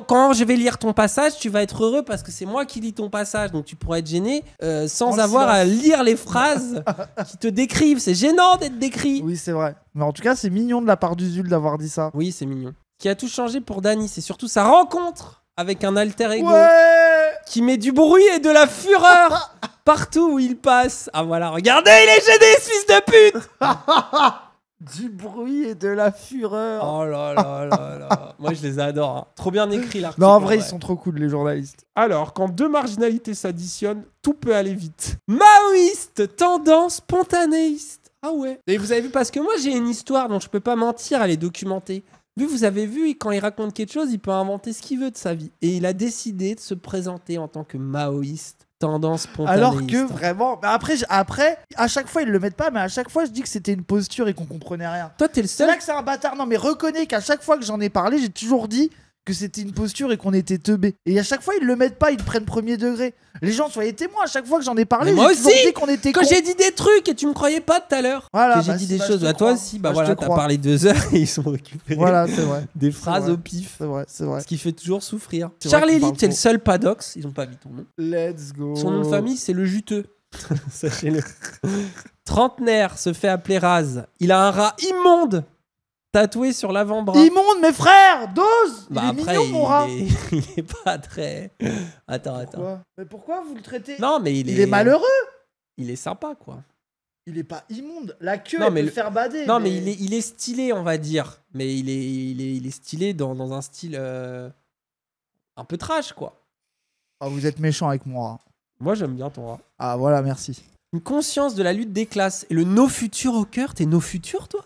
Quand je vais lire ton passage, tu vas être heureux parce que c'est moi qui lis ton passage. Donc tu pourras être gêné sans avoir à lire les phrases qui te décrivent. C'est gênant d'être décrit. Oui, c'est vrai. Mais en tout cas, c'est mignon de la part d'Usul d'avoir dit ça. Oui, c'est mignon. Ce qui a tout changé pour Danny, c'est surtout sa rencontre avec un alter ego qui met du bruit et de la fureur partout où il passe. Ah voilà, regardez, il est gêné, ce fils de pute. Du bruit et de la fureur. Oh là là là là. Moi, je les adore. Hein. Trop bien écrit l'article. Non, en vrai, ils sont trop cool, les journalistes. Alors, quand 2 marginalités s'additionnent, tout peut aller vite. Maoïste, tendance spontanéiste. Ah ouais. Et vous avez vu, parce que moi, j'ai une histoire dont je peux pas mentir, elle est documentée. Vous avez vu, quand il raconte quelque chose, il peut inventer ce qu'il veut de sa vie. Et il a décidé de se présenter en tant que maoïste. Tendance spontanéiste. Alors que vraiment, après, à chaque fois ils le mettent pas, mais à chaque fois je dis que c'était une posture et qu'on comprenait rien. Toi t'es le C'est seul. là que c'est un bâtard. Non mais reconnais qu'à chaque fois que j'en ai parlé, j'ai toujours dit que c'était une posture et qu'on était teubés. Et à chaque fois ils le mettent pas, ils le prennent premier degré. Les gens soyez témoins, à chaque fois que j'en ai parlé, moi j'ai toujours aussi, dit qu'on était quand cons. j'ai dit des trucs et tu me croyais pas tout à l'heure. Voilà, que j'ai dit des choses. Bah, toi aussi, Bah, voilà, t'as parlé 2 heures et ils sont récupérés. Voilà, c'est vrai. Des phrases vrai. au pif. C'est vrai, c'est vrai. Ce qui fait toujours souffrir. C'est vrai Charlie qu'il Lee, parle t'es le trop. seul Padox. Ils ont pas mis ton nom. Let's go. Son nom de famille, c'est le juteux. Sachez-le. Trentenaire, se fait appeler Raz. Il a un rat immonde tatoué sur l'avant-bras. Immonde, mes frères, dose. Bah il est après, mignon, mon rat. il est pas très. Attends. Mais pourquoi vous le traitez? Non, mais il est malheureux. Il est sympa, quoi. Il est pas immonde. La queue, Non, elle mais peut le faire bader. Non, mais il est stylé, on va dire. Mais il est stylé dans un style un peu trash, quoi. Oh, vous êtes méchant avec mon rat. Moi, j'aime bien ton rat. Ah, voilà, merci. Une conscience de la lutte des classes et le no futur au cœur. T'es no futur, toi?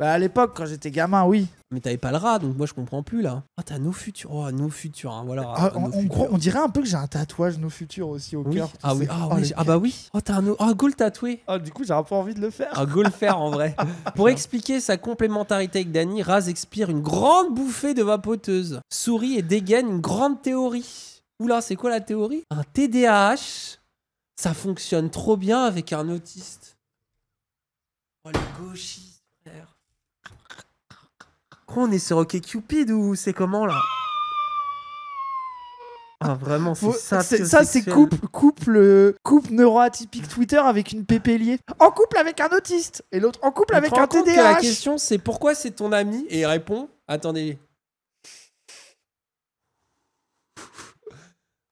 Bah, à l'époque, quand j'étais gamin, oui. Mais t'avais pas le rat, donc moi je comprends plus là. Ah, t'as nos futurs. Oh, nos futurs, hein, voilà. Ah, nos futurs. on dirait un peu que j'ai un tatouage nos futurs aussi au Oui. cœur. tu Ah sais. oui, ah, Oh, oui. le Ah bah oui. Oh, t'as un go le tatoué. Ah, du coup, j'ai un peu envie de le faire. Un go le faire en vrai. Pour expliquer sa complémentarité avec Dany, Raz expire une grande bouffée de vapoteuse, sourit et dégaine une grande théorie. Oula, c'est quoi la théorie? Un TDAH, ça fonctionne trop bien avec un autiste. Oh, le gauchiste, frère. Quoi, on est sur OkCupid ou c'est comment là? Ah, vraiment, c'est ça. Ça, c'est couple neuroatypique Twitter avec une pépélier. En couple avec un autiste. Et l'autre en couple avec un TDAH. La question, c'est pourquoi c'est ton ami? Et il répond, attendez.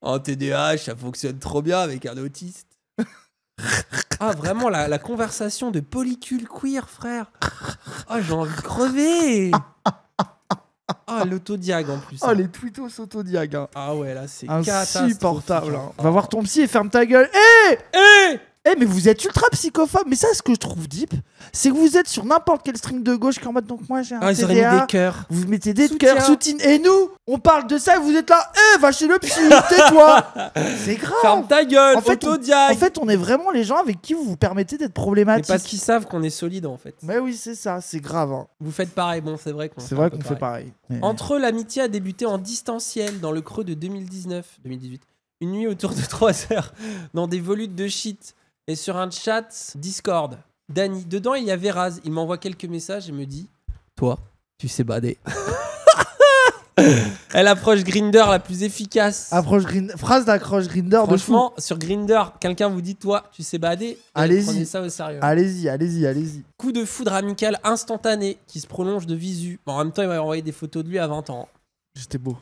En TDAH, ça fonctionne trop bien avec un autiste. Ah, vraiment, la conversation de polycule queer, frère. Ah, j'ai envie de crever. Ah, l'autodiag en plus. Oh, les tweetos autodiag. Hein. Ah ouais, là, c'est insupportable. catastrophique. Va voir ton psy et ferme ta gueule. Mais vous êtes ultra psychophobe. Mais ça, ce que je trouve deep, c'est que vous êtes sur n'importe quel stream de gauche qui est en mode donc moi j'ai un Ah, ils auraient mis TDA. des cœurs. Vous mettez des Soutien. cœurs, soutien. Et nous, on parle de ça et vous êtes là. Va chez le psy, tais-toi. C'est grave. Ferme ta gueule, En fait, autodiag. En fait, on est vraiment les gens avec qui vous vous permettez d'être Mais problématique. parce qu'ils savent qu'on est solide en fait. Mais oui, c'est ça, c'est grave. Hein. Vous faites pareil, bon, c'est vrai qu'on C'est vrai qu'on fait pareil. Mais- Entre eux, l'amitié a débuté en distanciel dans le creux de 2019-2018. Une nuit autour de 3 heures dans des volutes de shit et sur un chat Discord. Dany, dedans il y avait Raz. Il m'envoie quelques messages et me dit toi, tu sais bader. Elle approche Grindr la plus efficace. Phrase d'accroche Grindr de fou. Franchement, sur Grindr, quelqu'un vous dit toi, tu sais bader. Allez-y. Prenez ça au sérieux. Allez-y. Coup de foudre amical instantané qui se prolonge de visu. Bon, en même temps, il m'a envoyé des photos de lui à 20 ans. J'étais beau.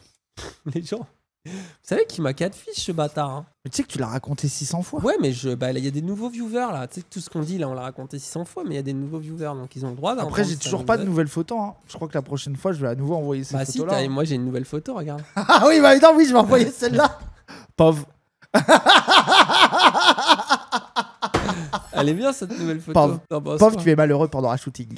Les gens. Vous savez qu'il m'a catfish ce bâtard. Hein. Mais tu sais que tu l'as raconté 600 fois. Ouais, mais il y a des nouveaux viewers là. Tu sais, tout ce qu'on dit là, on l'a raconté 600 fois, mais il y a des nouveaux viewers donc ils ont le droit d'entendre. Après, j'ai ça, toujours donc pas de vous êtes- nouvelles photos. Hein. Je crois que la prochaine fois, je vais à nouveau envoyer ces Bah si, photos-là. moi j'ai une nouvelle photo, regarde. Ah oui, bah non, oui, je vais envoyer celle-là. Pauvre. Elle est bien cette nouvelle photo. Pauvre. Non, bah, Pauvre, c'est tu es malheureux pendant un shooting.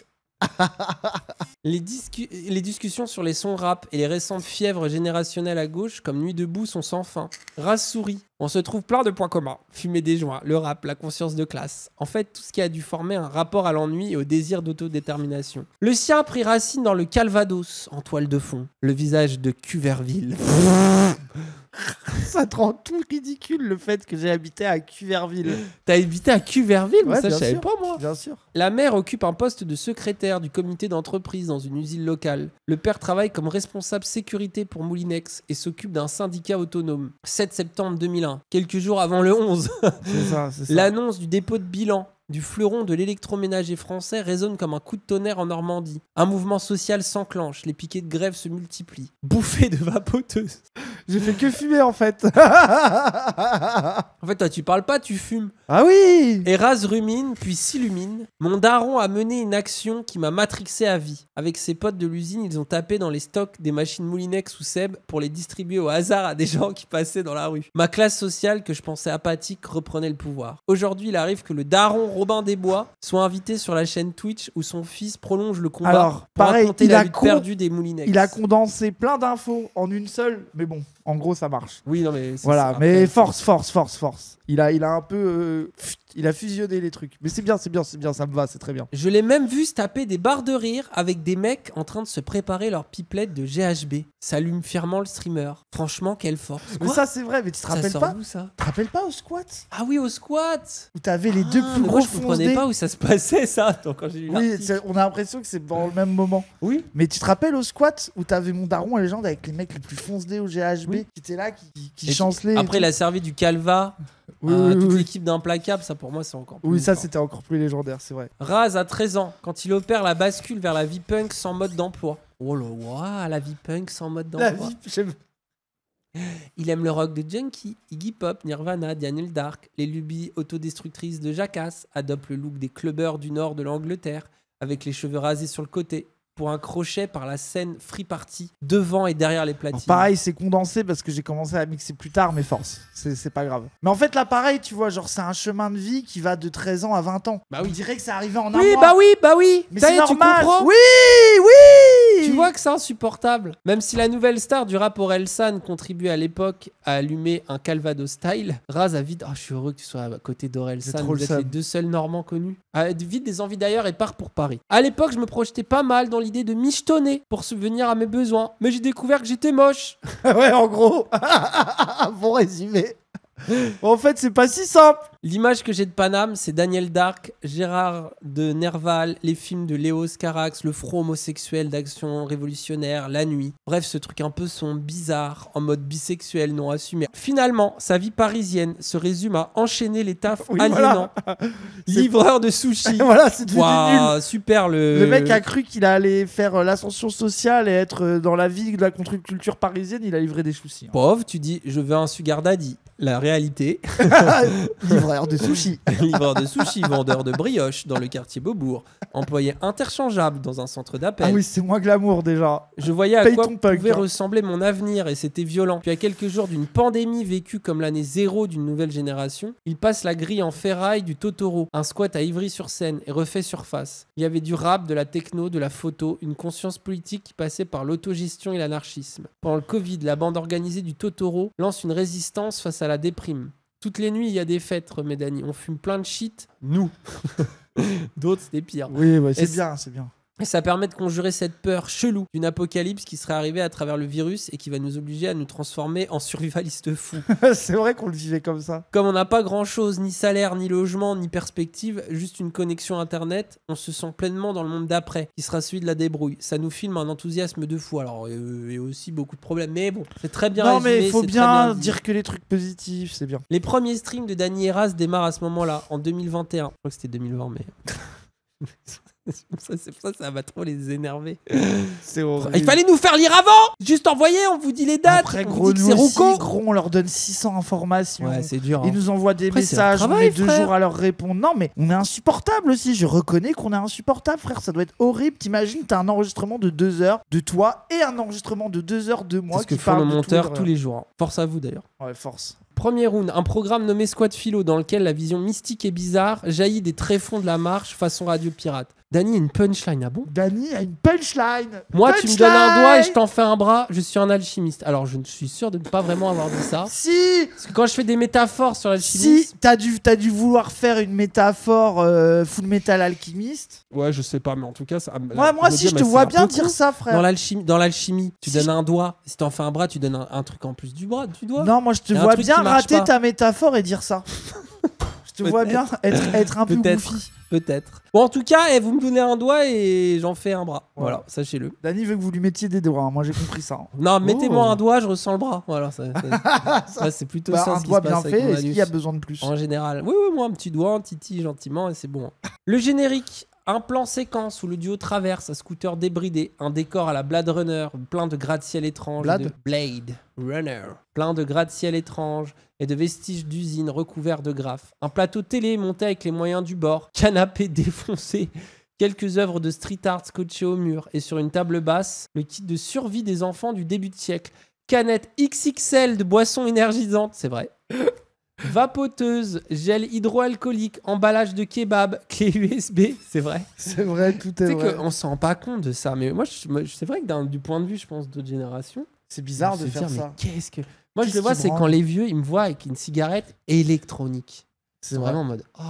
Les discussions sur les sons rap et les récentes fièvres générationnelles à gauche, comme Nuit debout, sont sans fin. Raz sourit. On se trouve plein de points communs. Fumer des joints, le rap, la conscience de classe. En fait, tout ce qui a dû former un rapport à l'ennui et au désir d'autodétermination. Le sien a pris racine dans le Calvados, en toile de fond. Le visage de Cuverville. Ça te rend tout ridicule le fait que j'ai habité à Cuverville. T'as habité à Cuverville? Ouais, Ça, je bien savais sûr. pas, moi. Bien sûr. La mère occupe un poste de secrétaire du comité d'entreprise dans une usine locale. Le père travaille comme responsable sécurité pour Moulinex et s'occupe d'un syndicat autonome. 7 septembre 2001, quelques jours avant le 11. C'est ça. L'annonce du dépôt de bilan du fleuron de l'électroménager français résonne comme un coup de tonnerre en Normandie. Un mouvement social s'enclenche, les piquets de grève se multiplient. Bouffée de vapoteuse. J'ai fait que fumer en fait. En fait, toi, tu parles pas, tu fumes. Ah oui. Et Raz rumine, puis s'illumine. Mon daron a mené une action qui m'a matrixé à vie. Avec ses potes de l'usine, ils ont tapé dans les stocks des machines Moulinex ou Seb pour les distribuer au hasard à des gens qui passaient dans la rue. Ma classe sociale, que je pensais apathique, reprenait le pouvoir. Aujourd'hui, il arrive que le daron Robin Desbois soit invité sur la chaîne Twitch où son fils prolonge le combat. Alors, pour pareil, raconter il la a lutte con- perdue des Moulinex. Il a condensé plein d'infos en une seule, mais bon, en gros, ça marche. Oui, non, mais... c'est Voilà, ça. mais Après, force. Il a un peu... il a fusionné les trucs. Mais c'est bien, ça me va, c'est très bien. Je l'ai même vu se taper des barres de rire avec des mecs en train de se préparer leur pipelette de GHB. S'allume fièrement le streamer. Franchement, quelle force. Mais Quoi ça, c'est vrai, mais tu te Ça rappelles sort pas d'où, ça? Tu te rappelles pas au squat Ah oui, au squat. où t'avais les deux plus mais gros moi, je comprenais fonce-dés. pas où ça se passait, ça. Donc, quand j'ai lu Oui, l'article. on a l'impression que c'est dans le même moment. Oui. Mais tu te rappelles au squat où t'avais mon daron à légende avec les mecs les plus fonce-dés au GHB Oui. qui étaient là, qui Et chancelaient. et Après, il tout. a servi du calva Oui, à oui, toute oui. l'équipe d'Implacable. Ça, pour moi, c'est encore plus. Oui, ça fort. c'était encore plus légendaire, c'est vrai. Raz a 13 ans quand il opère la bascule vers la vie punk sans mode d'emploi. Oh là, ouah, la vie punk sans mode La d'emploi. vie, j'aime- Il aime le rock de Junkie, Iggy Pop, Nirvana, Daniel Dark, les lubies autodestructrices de Jackass, adopte le look des clubbers du nord de l'Angleterre, avec les cheveux rasés sur le côté, pour un crochet par la scène Free Party, devant et derrière les platines. Pareil, c'est condensé parce que j'ai commencé à mixer plus tard, mais force, c'est pas grave. Mais en fait, là, pareil, tu vois, genre, c'est un chemin de vie qui va de 13 ans à 20 ans. Bah oui. On dirait que c'est arrivé en un Oui, mois. bah oui. Mais Ça c'est y est, tu normal. comprends. Oui. Tu vois que c'est insupportable. Même si la nouvelle star du rap Orelsan contribuait à l'époque à allumer un Calvados style, Raz a vite... Oh, je suis heureux que tu sois à côté J'ai d'Orelsan. trop Vous le êtes seum. les deux seuls Normands connus. A vite des envies d'ailleurs et part pour Paris. À l'époque, je me projetais pas mal dans l'idée de michetonner pour subvenir à mes besoins. Mais j'ai découvert que j'étais moche. Ouais, en gros. Bon résumé. En fait, c'est pas si simple. L'image que j'ai de Paname, c'est Daniel Dark, Gérard de Nerval, les films de Léo Scarax, le front homosexuel d'action révolutionnaire, La Nuit. Bref, ce truc un peu son bizarre, en mode bisexuel non assumé. Finalement, sa vie parisienne se résume à enchaîner les tafs Oui, aliénants. voilà. Livreur de sushi. Voilà, c'est devenu nul. Waouh, super Le mec a cru qu'il allait faire l'ascension sociale et être dans la vie de la contre-culture parisienne. Il a livré des soucis. Pauvre, tu dis, je veux un sugar daddy. La réalité, Livreur de sushi. livreur de sushi, vendeur de brioche dans le quartier Beaubourg, employé interchangeable dans un centre d'appel. Ah oui, c'est moins glamour déjà. Je voyais à Paye quoi ton punk, pouvait hein. ressembler mon avenir et c'était violent. Puis à quelques jours d'une pandémie vécue comme l'année zéro d'une nouvelle génération, il passe la grille en ferraille du Totoro, un squat à Ivry-sur-Seine et refait surface. Il y avait du rap, de la techno, de la photo, une conscience politique qui passait par l'autogestion et l'anarchisme. Pendant le Covid, la bande organisée du Totoro lance une résistance face à la déprime. Toutes les nuits, il y a des fêtes, remet Dany. On fume plein de shit, nous. D'autres, c'était pire. Oui, ouais, c'est Et bien, c'est bien. Et ça permet de conjurer cette peur chelou d'une apocalypse qui serait arrivée à travers le virus et qui va nous obliger à nous transformer en survivalistes fous. C'est vrai qu'on le vivait comme ça. Comme on n'a pas grand-chose, ni salaire, ni logement, ni perspective, juste une connexion Internet, on se sent pleinement dans le monde d'après, qui sera celui de la débrouille. Ça nous filme un enthousiasme de fou. Alors, et aussi beaucoup de problèmes, mais bon, c'est très bien Non, résumé, mais il faut c'est très bien dit. dire que les trucs positifs, c'est bien. Les premiers streams de Dany Eras démarrent à ce moment-là, en 2021. Je crois que c'était 2020, mais... ça va trop les énerver. C'est horrible. Il fallait nous faire lire avant. Juste envoyer, on vous dit les dates. Après, on gros, vous dit que nous c'est aussi, Rocco. gros, on leur donne 600 informations. Ouais, c'est dur. Ils Hein. nous envoient des Après, c'est leur messages, on travail, met 2 frère. jours à leur répondre. Non, mais on est insupportable aussi. Je reconnais qu'on est insupportable, frère. Ça doit être horrible. T'imagines, t'as un enregistrement de 2 heures de toi et un enregistrement de 2 heures de moi C'est ce que qui font parle nos de tout monteurs et de tous les jours. Hein. Force à vous d'ailleurs. rien. Ouais, force. Premier round, un programme nommé Squad Philo dans lequel la vision mystique et bizarre jaillit des tréfonds de la marche façon radio pirate. Dany, une punchline, ah bon? Dany a une punchline. Moi, tu me donnes un doigt et je t'en fais un bras, je suis un alchimiste. Alors, je suis sûr de ne pas vraiment avoir dit ça. Si, Parce que quand je fais des métaphores sur l'alchimisme... si, t'as dû vouloir faire une métaphore Full Metal Alchimiste. Ouais, je sais pas, mais en tout cas, ça. Ouais, moi aussi, je te vois bien dire ça, frère. Dans l'alchimie, tu Si donnes un doigt. Si t'en fais un bras, tu donnes un truc en plus du bras, du doigt. Non, moi je te Y a un vois truc bien qui marche rater pas. ta métaphore et dire ça. Je te vois bien être un peu Peut-être. goofy. Peut-être. Bon, en tout cas, vous me donnez un doigt et j'en fais un bras. Voilà. Voilà, sachez-le. Dany veut que vous lui mettiez des doigts, hein. Moi j'ai compris ça. Non, mettez-moi Oh. un doigt, je ressens le bras. Voilà, ouais, c'est plutôt Bah, ça un ce qui doigt se passe bien avec fait, mon est-ce qu'il anus. y a besoin de plus? En général. Oui, moi, un petit doigt, un titi gentiment et c'est bon. Le générique. Un plan séquence où le duo traverse un scooter débridé, un décor à la Blade Runner, plein de gratte-ciel étranges. Blade et de Blade Runner. Plein de gratte-ciel étranges et de vestiges d'usines recouverts de graphes. Un plateau télé monté avec les moyens du bord, canapé défoncé, quelques œuvres de street art scotchées au mur et sur une table basse, le kit de survie des enfants du début de siècle. Canette XXL de boissons énergisantes, c'est vrai. Vapoteuse, gel hydroalcoolique, emballage de kebab, clé USB, c'est vrai. C'est vrai, tout Tu est sais vrai. qu'on se rend pas compte de ça, mais moi, c'est vrai que du point de vue, je pense, d'autres générations, C'est bizarre on de se faire dit, ça. mais qu'est-ce que... Moi, je Qu'est-ce le vois, qui c'est branle quand les vieux, ils me voient avec une cigarette électronique. C'est C'est vrai. vraiment en mode, oh,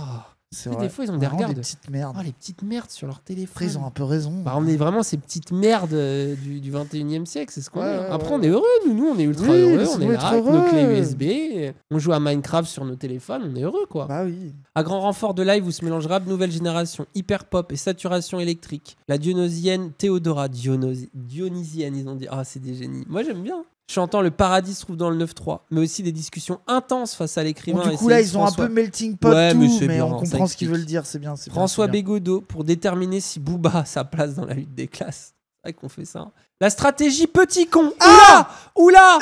C'est des vrai. fois, ils ont des Vraiment regards des de- petites merdes. oh, les petites merdes sur leur Après, téléphone. ils ont un peu raison. Bah, on est vraiment ces petites merdes du 21e siècle, c'est ce qu'on Ouais, est. ouais, Après, ouais, on est heureux, nous, on est ultra Oui, heureux, laissez-nous on est être là avec nos heureux. clés USB, on joue à Minecraft sur nos téléphones, on est heureux, quoi. Bah oui. À grand renfort de live où se mélangera de nouvelle génération, hyper pop et saturation électrique. La dionysienne Théodora, dionysienne, ils ont dit. Ah, c'est des génies. Moi, j'aime bien. Chantant Le paradis se trouve dans le 9-3, mais aussi des discussions intenses face à l'écrivain. Bon, du et coup, là, essayiste ils ont un François. peu melting pot Ouais, tout, mais c'est mais bien, on ça comprend ce qu'ils explique. veulent dire. C'est bien. C'est bien, François c'est bien. Bégodeau pour déterminer si Booba a sa place dans la lutte des classes. C'est vrai qu'on fait ça. La stratégie petit con. Oula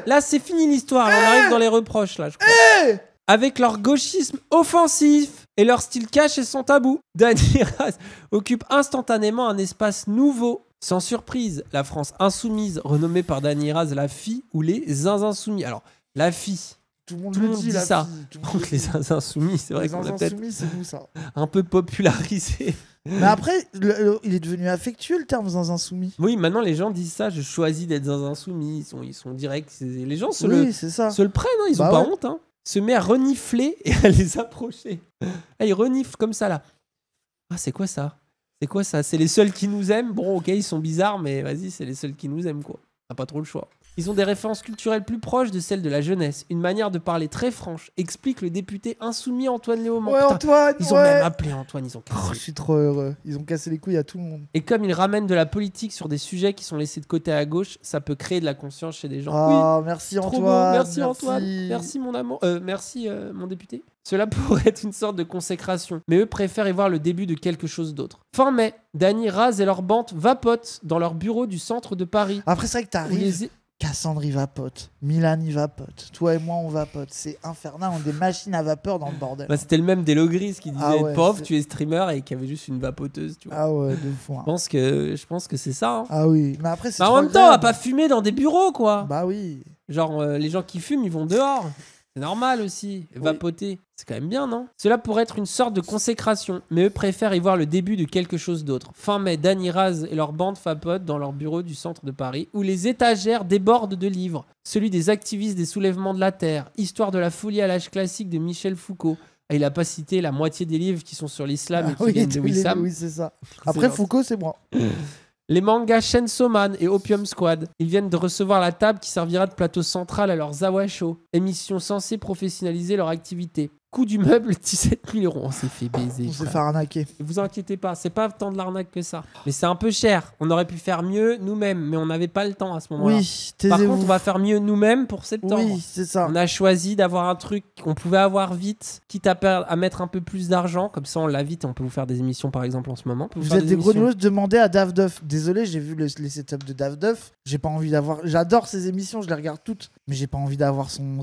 Là, c'est fini l'histoire. On arrive dans les reproches, là, je crois. Avec leur gauchisme offensif et leur style cash et son tabou, Dany Eras occupe instantanément un espace nouveau Sans surprise, la France insoumise, renommée par Dany Raz la fille ou les zinzins soumis. Alors, la fille, Tout le monde tout le monde dit la ça. fille, tout le Par monde contre, les dit. zinzins soumis, c'est vrai Les qu'on a zinzins peut-être soumis, c'est nous ça. un peu popularisé. Mais après, il est devenu affectueux le terme zinzin soumis. Oui, maintenant les gens disent ça, je choisis d'être zinzin soumis, ils sont directs. Les gens Oui, c'est ça. se le prennent, hein, ils ont Bah pas ouais. honte. Hein. Se met à renifler et à les approcher. Là, ils reniflent comme ça là. Ah, c'est quoi ça? C'est quoi ça? C'est les seuls qui nous aiment. Bon, ok, ils sont bizarres, mais vas-y, c'est les seuls qui nous aiment, quoi. On n'a pas trop le choix. Ils ont des références culturelles plus proches de celles de la jeunesse. Une manière de parler très franche, explique le député insoumis Antoine Léaumont. Ouais, Putain, Antoine, ils ont ouais. même appelé Antoine, ils ont cassé. Oh, je suis trop heureux. Ils ont cassé les couilles à tout le monde. Et comme il ramène de la politique sur des sujets qui sont laissés de côté à gauche, ça peut créer de la conscience chez des gens. Ah, merci Trop Antoine. beau. Merci Antoine. Merci mon amour. Merci mon député. Cela pourrait être une sorte de consécration, mais eux préfèrent y voir le début de quelque chose d'autre. Fin mai, Dany Raz et leur bande vapotent dans leur bureau du centre de Paris. Après, c'est vrai que Où t'arrives. les- Cassandre y vapote. Milan y vapote. Toi et moi, on vapote. C'est infernal. On a des machines à vapeur dans le bordel. Bah, c'était le même des Logris qui disait Ah ouais, pauvre, c'est- tu es streamer et qui avait juste une vapoteuse, tu vois. Ah ouais, de fou. Hein. Je pense que c'est ça. Hein. Ah oui. Mais après, c'est. Bah, en trop même temps, on va agréable. pas fumer dans des bureaux, quoi. Bah oui. Genre, les gens qui fument, ils vont dehors. C'est normal aussi. Vapoter, c'est quand même bien, non? Cela pourrait être une sorte de consécration, mais eux préfèrent y voir le début de quelque chose d'autre. Fin mai, Dany Raz et leur bande vapotent dans leur bureau du centre de Paris, où les étagères débordent de livres. Celui des activistes des soulèvements de la Terre, Histoire de la folie à l'âge classique de Michel Foucault. Et il a pas cité la moitié des livres qui sont sur l'islam et qui oui, viennent de Wissam. oui, c'est ça. C'est Après, gentil. Foucault, c'est moi. Les mangas Chainsaw Man et Opium Squad. Ils viennent de recevoir la table qui servira de plateau central à leur Zawa Show, émission censée professionnaliser leur activité. Coût du meuble, 17 000 euros. On s'est fait baiser. On s'est frère. fait arnaquer. Vous inquiétez pas, c'est pas tant de l'arnaque que ça. Mais c'est un peu cher. On aurait pu faire mieux nous-mêmes, mais on n'avait pas le temps à ce moment-là. Oui, Par taisez-vous. contre, on va faire mieux nous-mêmes pour septembre. Oui, c'est ça. On a choisi d'avoir un truc qu'on pouvait avoir vite, quitte à mettre un peu plus d'argent. Comme ça, on l'a vite et on peut vous faire des émissions, par exemple, en ce moment. On peut Vous faire êtes des émissions. grenouilles, demandez à Dave Duff. Désolé, j'ai vu les setups de Dave Duff. J'ai pas envie d'avoir. J'adore ses émissions, je les regarde toutes. Mais j'ai pas envie d'avoir son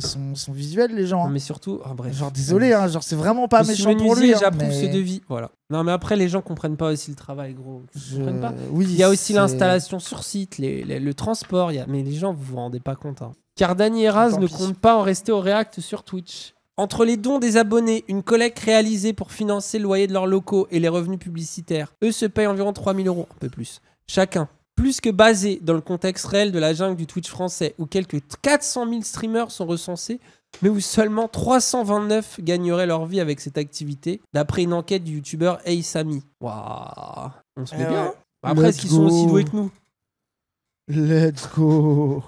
visuel, les gens. Non, hein. mais surtout, bref. Genre, désolé, hein, genre, c'est vraiment pas Je suis méchant pour menuisier, lui. hein, j'approuve mais ce devis. Voilà. Non, mais après, les gens comprennent pas aussi le travail, gros. Ils comprennent pas. Oui, Il y a aussi c'est- l'installation sur site, le transport. Mais les gens, vous vous rendez pas compte. Hein. Car Dany Raz Tant ne pis. compte pas en rester au React sur Twitch. Entre les dons des abonnés, une collecte réalisée pour financer le loyer de leurs locaux et les revenus publicitaires, eux se payent environ 3 000 euros, un peu plus, chacun. Plus que basé dans le contexte réel de la jungle du Twitch français, où quelques 400 000 streamers sont recensés, mais où seulement 329 gagneraient leur vie avec cette activité, d'après une enquête du youtubeur Aysami. Waouh, on se met Eh bien. ouais. Hein. Après, Let's est-ce qu'ils sont go. aussi doués que nous? Let's go.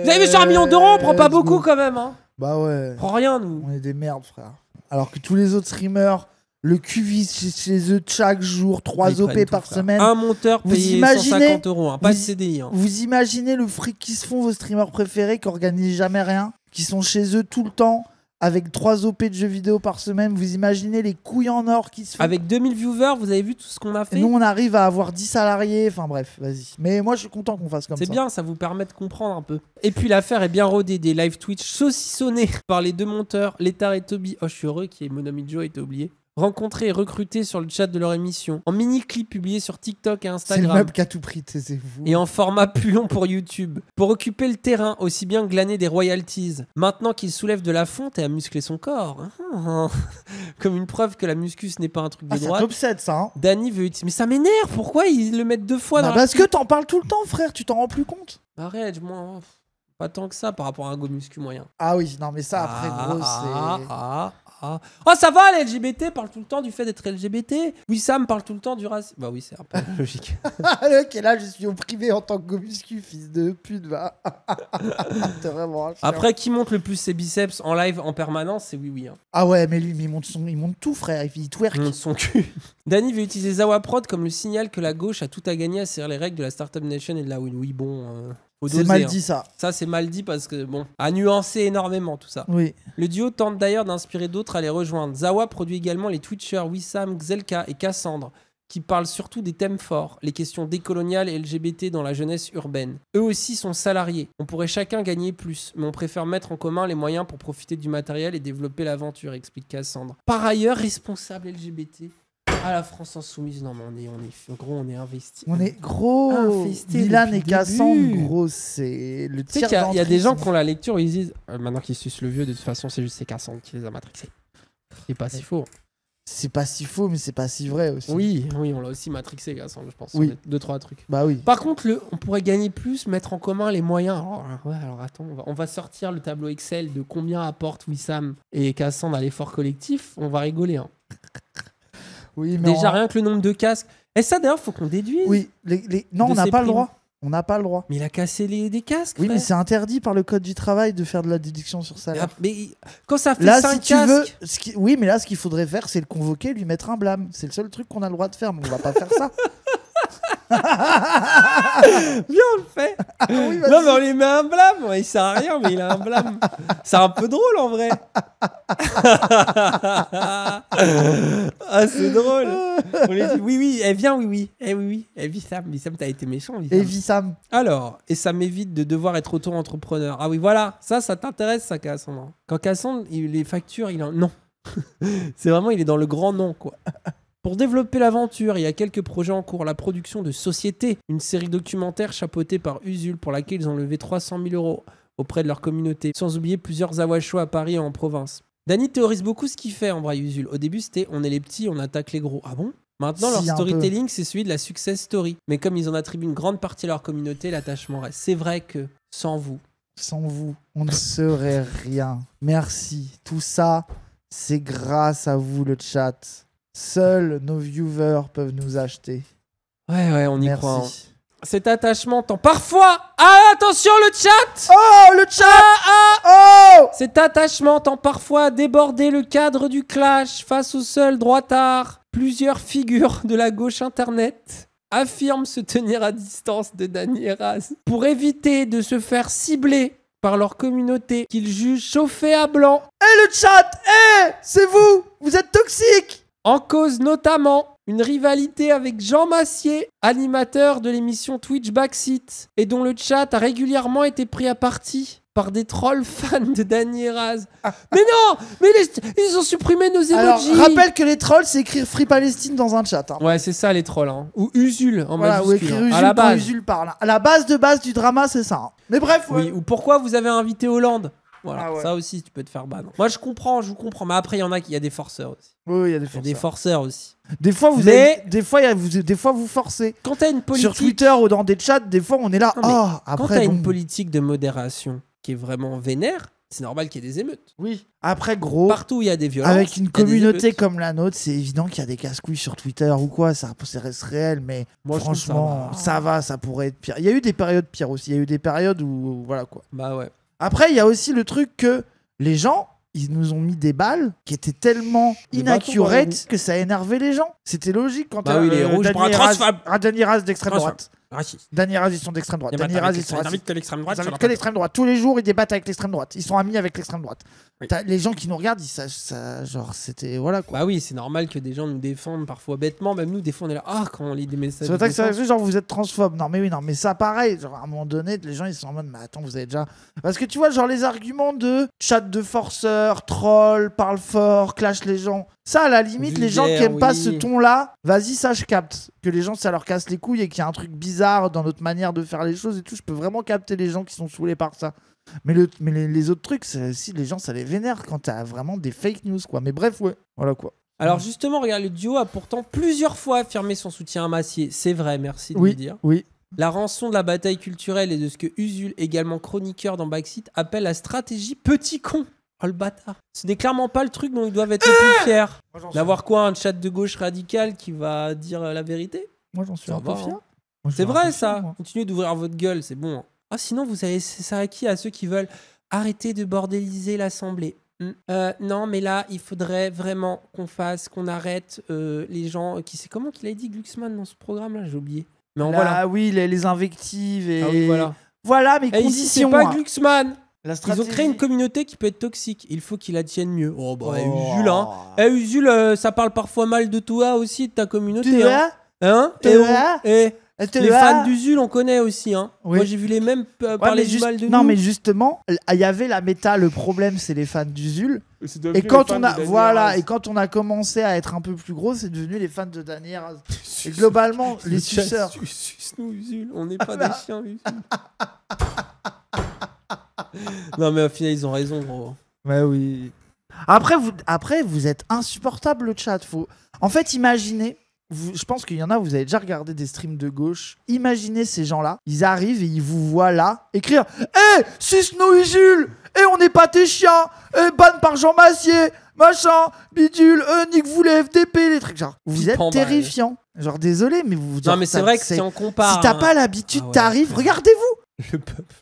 Vous avez vu sur 1 million d'euros, on prend pas Let's beaucoup go. quand même. Hein. Bah ouais. On prend rien, nous. On est des merdes, frère. Alors que tous les autres streamers, le QV chez eux chaque jour, 3 Ils prennent OP tout, par frère. semaine. Un monteur Vous payé imaginez- 150 euros, hein, pas de vous- CDI. Hein. Vous imaginez le fric qui se font vos streamers préférés qui organisent jamais rien, qui sont chez eux tout le temps avec 3 OP de jeux vidéo par semaine. Vous imaginez les couilles en or qui se font. Avec 2000 viewers, vous avez vu tout ce qu'on a Et fait? nous, on arrive à avoir 10 salariés. Enfin bref, vas-y. Mais moi, je suis content qu'on fasse comme ça. C'est bien, ça vous permet de comprendre un peu. Et puis l'affaire est bien rodée, des live Twitch saucissonnés par les deux monteurs, Létard et Toby. Oh, je suis heureux qu'il y ait Monami Joe été oublié. Rencontrés et recrutés sur le chat de leur émission, en mini-clip publié sur TikTok et C'est le Instagram. meuble qui a tout pris, taisez-vous. Et en format plus long pour YouTube. Pour occuper le terrain, aussi bien glaner des royalties. Maintenant qu'il soulève de la fonte et a musclé son corps. Comme une preuve que la muscu, ce n'est pas un truc de Ah, ça droite. t'obsède, ça. Hein. Dany veut utiliser. Mais ça m'énerve, pourquoi ils le mettent 2 fois Bah, dans parce que t'en parles tout le temps, frère. Tu t'en rends plus compte. Arrête, moi, pas tant que ça par rapport à un go muscu moyen. Ah oui, non, mais ça, après, gros, c'est. Oh, ça va, les LGBT parlent tout le temps du fait d'être LGBT. Wissam parle tout le temps du racisme. Bah oui, c'est un peu logique. Ok, là, je suis au privé en tant que gomuscu, fils de pute, va. T'es vraiment un chien. Après, qui monte le plus ses biceps en live en permanence, c'est oui. Hein. Ah ouais, mais lui, mais il monte tout, frère. Il twerk. Il monte son cul. Dany veut utiliser Zawa Prod comme le signal que la gauche a tout à gagner à serrer les règles de la Startup Nation et de la win. Oui, bon. Faut C'est doser, mal hein. dit, ça. Ça, c'est mal dit parce que, bon, à nuancer énormément tout ça. Oui. Le duo tente d'ailleurs d'inspirer d'autres à les rejoindre. Zawa produit également les Twitchers Wissam, Xelka et Cassandre, qui parlent surtout des thèmes forts, les questions décoloniales et LGBT dans la jeunesse urbaine. Eux aussi sont salariés. On pourrait chacun gagner plus, mais on préfère mettre en commun les moyens pour profiter du matériel et développer l'aventure, explique Cassandre. Par ailleurs, responsable LGBT. Ah, la France insoumise, non, mais on est investi. On est gros. Infesté Milan depuis et le Cassandre, début. gros, c'est le Tu sais tir qu'il y a d'entrée, des gens c'est- qui ont la lecture, ils disent maintenant qu'ils sucent le vieux, de toute façon, c'est juste ces Cassandre qui les a matrixés. C'est pas si faux. C'est pas si faux, mais c'est pas si vrai aussi. Oui, on l'a aussi matrixé, Cassandre, je pense. Oui. 2-3 trucs. Bah oui. Par contre, on pourrait gagner plus, mettre en commun les moyens. Alors attends, on va sortir le tableau Excel de combien apportent Wissam et Cassandre à l'effort collectif. On va rigoler. Hein. Oui, mais Déjà, rien que le nombre de casques. Et ça, d'ailleurs, faut qu'on déduise. Oui, non, de on n'a ces pas le primes. droit. On n'a pas le droit. Mais il a cassé des casques. Oui, mais frère. c'est interdit par le code du travail de faire de la déduction sur salaire. Mais quand ça fait Là, 5 si tu veux, casques. oui, mais là, ce qu'il faudrait faire, c'est le convoquer, lui mettre un blâme. C'est le seul truc qu'on a le droit de faire, mais on va pas faire ça. Viens, on le fait. Oui, vas-y. Non, mais on lui met un blâme. Ouais, il sert à rien, mais il a un blâme. C'est un peu drôle en vrai. Ah, c'est drôle. On lui dit oui, viens, oui. Oui. Wissam, t'as été méchant. Wissam. Et Vissam. Alors, et ça m'évite de devoir être auto-entrepreneur. Ah oui, voilà, ça t'intéresse, ça, Cassandre. Quand Cassandre, les factures, il a non. C'est vraiment, il est dans le grand non, quoi. Pour développer l'aventure, il y a quelques projets en cours. La production de Société, une série documentaire chapeautée par Usul pour laquelle ils ont levé 300 000 € auprès de leur communauté. Sans oublier plusieurs awachos à Paris et en province. Dany théorise beaucoup ce qu'il fait en vrai, Usul. Au début, c'était on est les petits, on attaque les gros. Ah bon? Maintenant, Si, leur un storytelling, c'est celui de la success story. Mais comme ils en attribuent une grande partie à leur communauté, l'attachement reste. C'est vrai que sans vous, Sans vous, on ne serait rien. Merci. Tout ça, c'est grâce à vous, le chat. Seuls nos viewers peuvent nous acheter. ouais, on y Merci. croit. Hein. Cet attachement tend parfois. Ah, attention, le chat! Oh, le chat! Oh! Cet attachement tend parfois à déborder le cadre du clash face au seul droitard. Plusieurs figures de la gauche internet affirment se tenir à distance de Dany et Raz pour éviter de se faire cibler par leur communauté qu'ils jugent chauffée à blanc. Le chat! C'est vous! Vous êtes toxique! En cause notamment une rivalité avec Jean Massier, animateur de l'émission Twitch Backseat, et dont le chat a régulièrement été pris à partie par des trolls fans de Dany et Raz. Mais non! Mais ils ont supprimé nos Alors, emojis! rappelle que les trolls, c'est écrire Free Palestine dans un chat. Hein. Ouais, c'est ça les trolls. Hein. Ou Usul en Voilà, ou majuscule. écrire Hein. Usul À la quand base. Usul parle. À la base du drama, c'est ça. Hein. Mais bref, ouais. Oui, ou pourquoi vous avez invité Hollande? Voilà, Ah ouais. ça aussi, tu peux te faire ban. Moi, je vous comprends. Mais après, il y a des forceurs aussi. Oui, il y a Il y a des des forceurs aussi. Des fois, vous Mais- des fois, vous forcez. Quand t'as une politique... Sur Twitter ou dans des chats, des fois, on est là. Non, mais Ah, Quand après, t'as une bon. politique de modération qui est vraiment vénère, c'est normal qu'il y ait des émeutes. Oui. Après, gros, Partout où il y a des violences, avec une il y a des communauté émeutes. comme la nôtre, c'est évident qu'il y a des casse-couilles sur Twitter ou quoi. Ça reste réel, mais Moi, je trouve franchement, ça va. ça pourrait être pire. Il y a eu des périodes pires aussi. Il y a eu des périodes où, voilà quoi. Bah ouais. Après, il y a aussi le truc que les gens, ils nous ont mis des balles qui étaient tellement Des bâtons dans les inaccurate que ça a énervé les gens. C'était logique quand Bah oui, les rouges, bras transphobe. Dany Raz d'extrême Transphobe. droite. Raciste. Dany Raz, ils sont d'extrême droite. Dany Raz, ils sont racistes. que l'extrême droite. Ils invitent que l'extrême droite. Tous les jours, ils débattent avec l'extrême droite. Ils sont amis avec l'extrême droite. Oui. Les gens qui nous regardent, genre, c'était. Voilà quoi. Bah oui, c'est normal que des gens nous défendent parfois bêtement. Même nous, des fois, on est là. Ah, quand on lit des messages. C'est de vrai que ça défense. genre vous êtes transphobe. Non mais oui, non mais ça pareil. Genre à un moment donné, les gens ils sont en mode mais attends, vous avez déjà. Parce que tu vois, genre les arguments de chat de forceur, troll, parle fort, clash les gens. Ça, à la limite, les gens qui Vulgaire, aiment pas oui. ce ton-là, vas-y, ça je capte. Que les gens ça leur casse les couilles et qu'il y a un truc bizarre dans notre manière de faire les choses et tout. Je peux vraiment capter les gens qui sont saoulés par ça. Mais les autres trucs, si les gens ça les vénère quand t'as vraiment des fake news quoi. Mais bref, ouais. Voilà quoi. Alors justement, regarde, le duo a pourtant plusieurs fois affirmé son soutien à Massier. C'est vrai, merci de Oui, le dire. oui. La rançon de la bataille culturelle et de ce que Usul, également chroniqueur dans Backseat, appelle la stratégie petit con. Oh le bâtard. Ce n'est clairement pas le truc dont ils doivent être le plus fiers. D'avoir quoi, un chat de gauche radical qui va dire la vérité? Moi j'en suis Ça un peu va, fier. hein. Moi, je C'est suis un vrai peu ça. fier, moi. Continuez d'ouvrir votre gueule, c'est bon. Ah sinon vous avez c'est ça à qui? À ceux qui veulent arrêter de bordéliser l'Assemblée. Non mais là il faudrait vraiment qu'on arrête les gens qui c'est comment qu'il a dit Glucksmann dans ce programme là, j'ai oublié. Mais en Là, voilà. oui, les invectives et. Ah oui voilà. Voilà mes Et ici c'est conditions. pas hein. Glucksmann. La Ils stratégie. ont créé une communauté qui peut être toxique. Il faut qu'ils la tiennent mieux. Oh bah Oh. Usul hein. Usul ça parle parfois mal de toi aussi de ta communauté Tu hein. vois Hein Tu Eh oh. vois Eh Les fans d'Usul, on connaît aussi. Hein. Oui. Moi, j'ai vu les mêmes parler du mal de nous. Non, mais justement, il y avait la méta. Le problème, c'est les fans d'Usul. Et quand on a commencé à être un peu plus gros, c'est devenu les fans de Daniel. Et globalement, les suceurs. Suce-nous, Usul. On n'est pas des chiens, Usul. Non, mais au final, ils ont raison, gros. Ouais, oui. Après, vous êtes insupportable, le chat. En fait, imaginez. Je pense qu'il y en a, vous avez déjà regardé des streams de gauche. Imaginez ces gens-là, ils arrivent et ils vous voient là écrire « suce-nous Usul on n'est pas tes chiens ban par Jean Massier machin, bidule, nique-vous les FDP, les trucs genre. » Vous êtes terrifiants. Genre, désolé, mais vous... Non, mais c'est vrai que si on compare... Si t'as pas l'habitude, t'arrives, regardez-vous. Le peuple.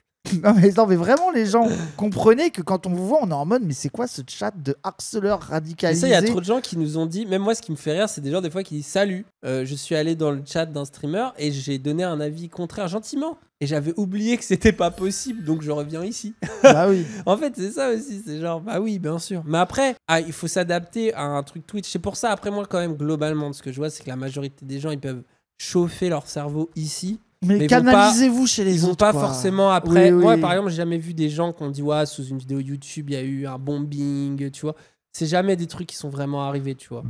Non mais vraiment les gens comprenez que quand on vous voit on est en mode mais c'est quoi ce chat de harceleurs radicalisés. Ça, il y a trop de gens qui nous ont dit, même moi ce qui me fait rire c'est des gens des fois qui disent salut, je suis allé dans le chat d'un streamer et j'ai donné un avis contraire gentiment et j'avais oublié que c'était pas possible donc je reviens ici. Bah oui. En fait c'est ça aussi, c'est genre bah oui bien sûr, mais après il faut s'adapter à un truc Twitch. C'est pour ça après moi quand même globalement ce que je vois c'est que la majorité des gens ils peuvent chauffer leur cerveau ici. Mais canalisez-vous chez les autres. Ils vont pas forcément après. Oui. Moi, par exemple, j'ai jamais vu des gens qui ont dit ouais, sous une vidéo YouTube, il y a eu un bombing, tu vois. C'est jamais des trucs qui sont vraiment arrivés, tu vois.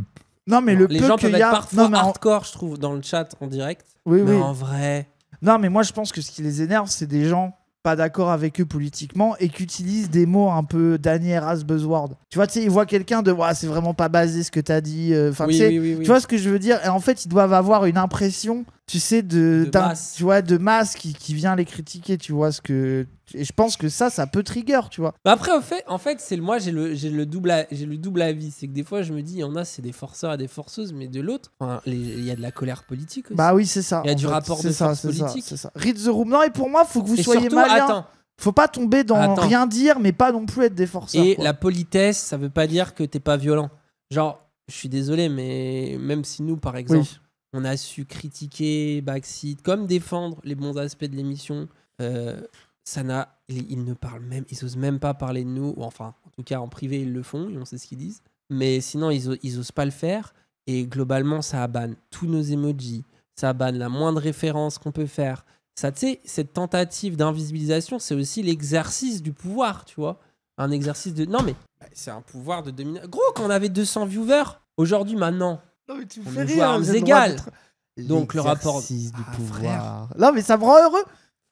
Non, mais les gens peuvent être parfois hardcore, je trouve, dans le chat en direct. Oui, mais en vrai. Non, mais moi, je pense que ce qui les énerve, c'est des gens pas d'accord avec eux politiquement et qui utilisent des mots un peu Daniel As buzzword. Tu vois, tu sais, ils voient quelqu'un de c'est vraiment pas basé ce que t'as dit. Oui. Tu vois ce que je veux dire? Et en fait, ils doivent avoir une impression, tu sais, de masse. Tu vois, de masse qui vient les critiquer. Tu vois ce que. Et je pense que ça peut trigger, tu vois. Bah après, en fait, moi, j'ai le double avis. C'est que des fois, je me dis, il y en a, c'est des forceurs et des forceuses, mais de l'autre, il y a de la colère politique aussi. Bah oui, c'est ça. Il y a du rapport de force politique. C'est ça. Read the room. Non, et pour moi, faut que vous soyez malin. Faut pas tomber dans rien dire, mais pas non plus être des forceurs. Et la politesse, ça veut pas dire que t'es pas violent. Genre, je suis désolé, mais même si nous, par exemple, on a su critiquer Backseat, comme défendre les bons aspects de l'émission, ils ne parlent même, ils osent même pas parler de nous, ou enfin, en tout cas en privé ils le font, et on sait ce qu'ils disent, mais sinon ils osent pas le faire, et globalement ça banne tous nos emojis, ça banne la moindre référence qu'on peut faire. Ça, tu sais, cette tentative d'invisibilisation, c'est aussi l'exercice du pouvoir, tu vois, un exercice de... Non mais, c'est un pouvoir de domination. Gros, quand on avait 200 viewers, aujourd'hui, maintenant, non, mais tu me on fais joue à armes égales. Donc le rapport... du pouvoir. Non mais ça me rend heureux.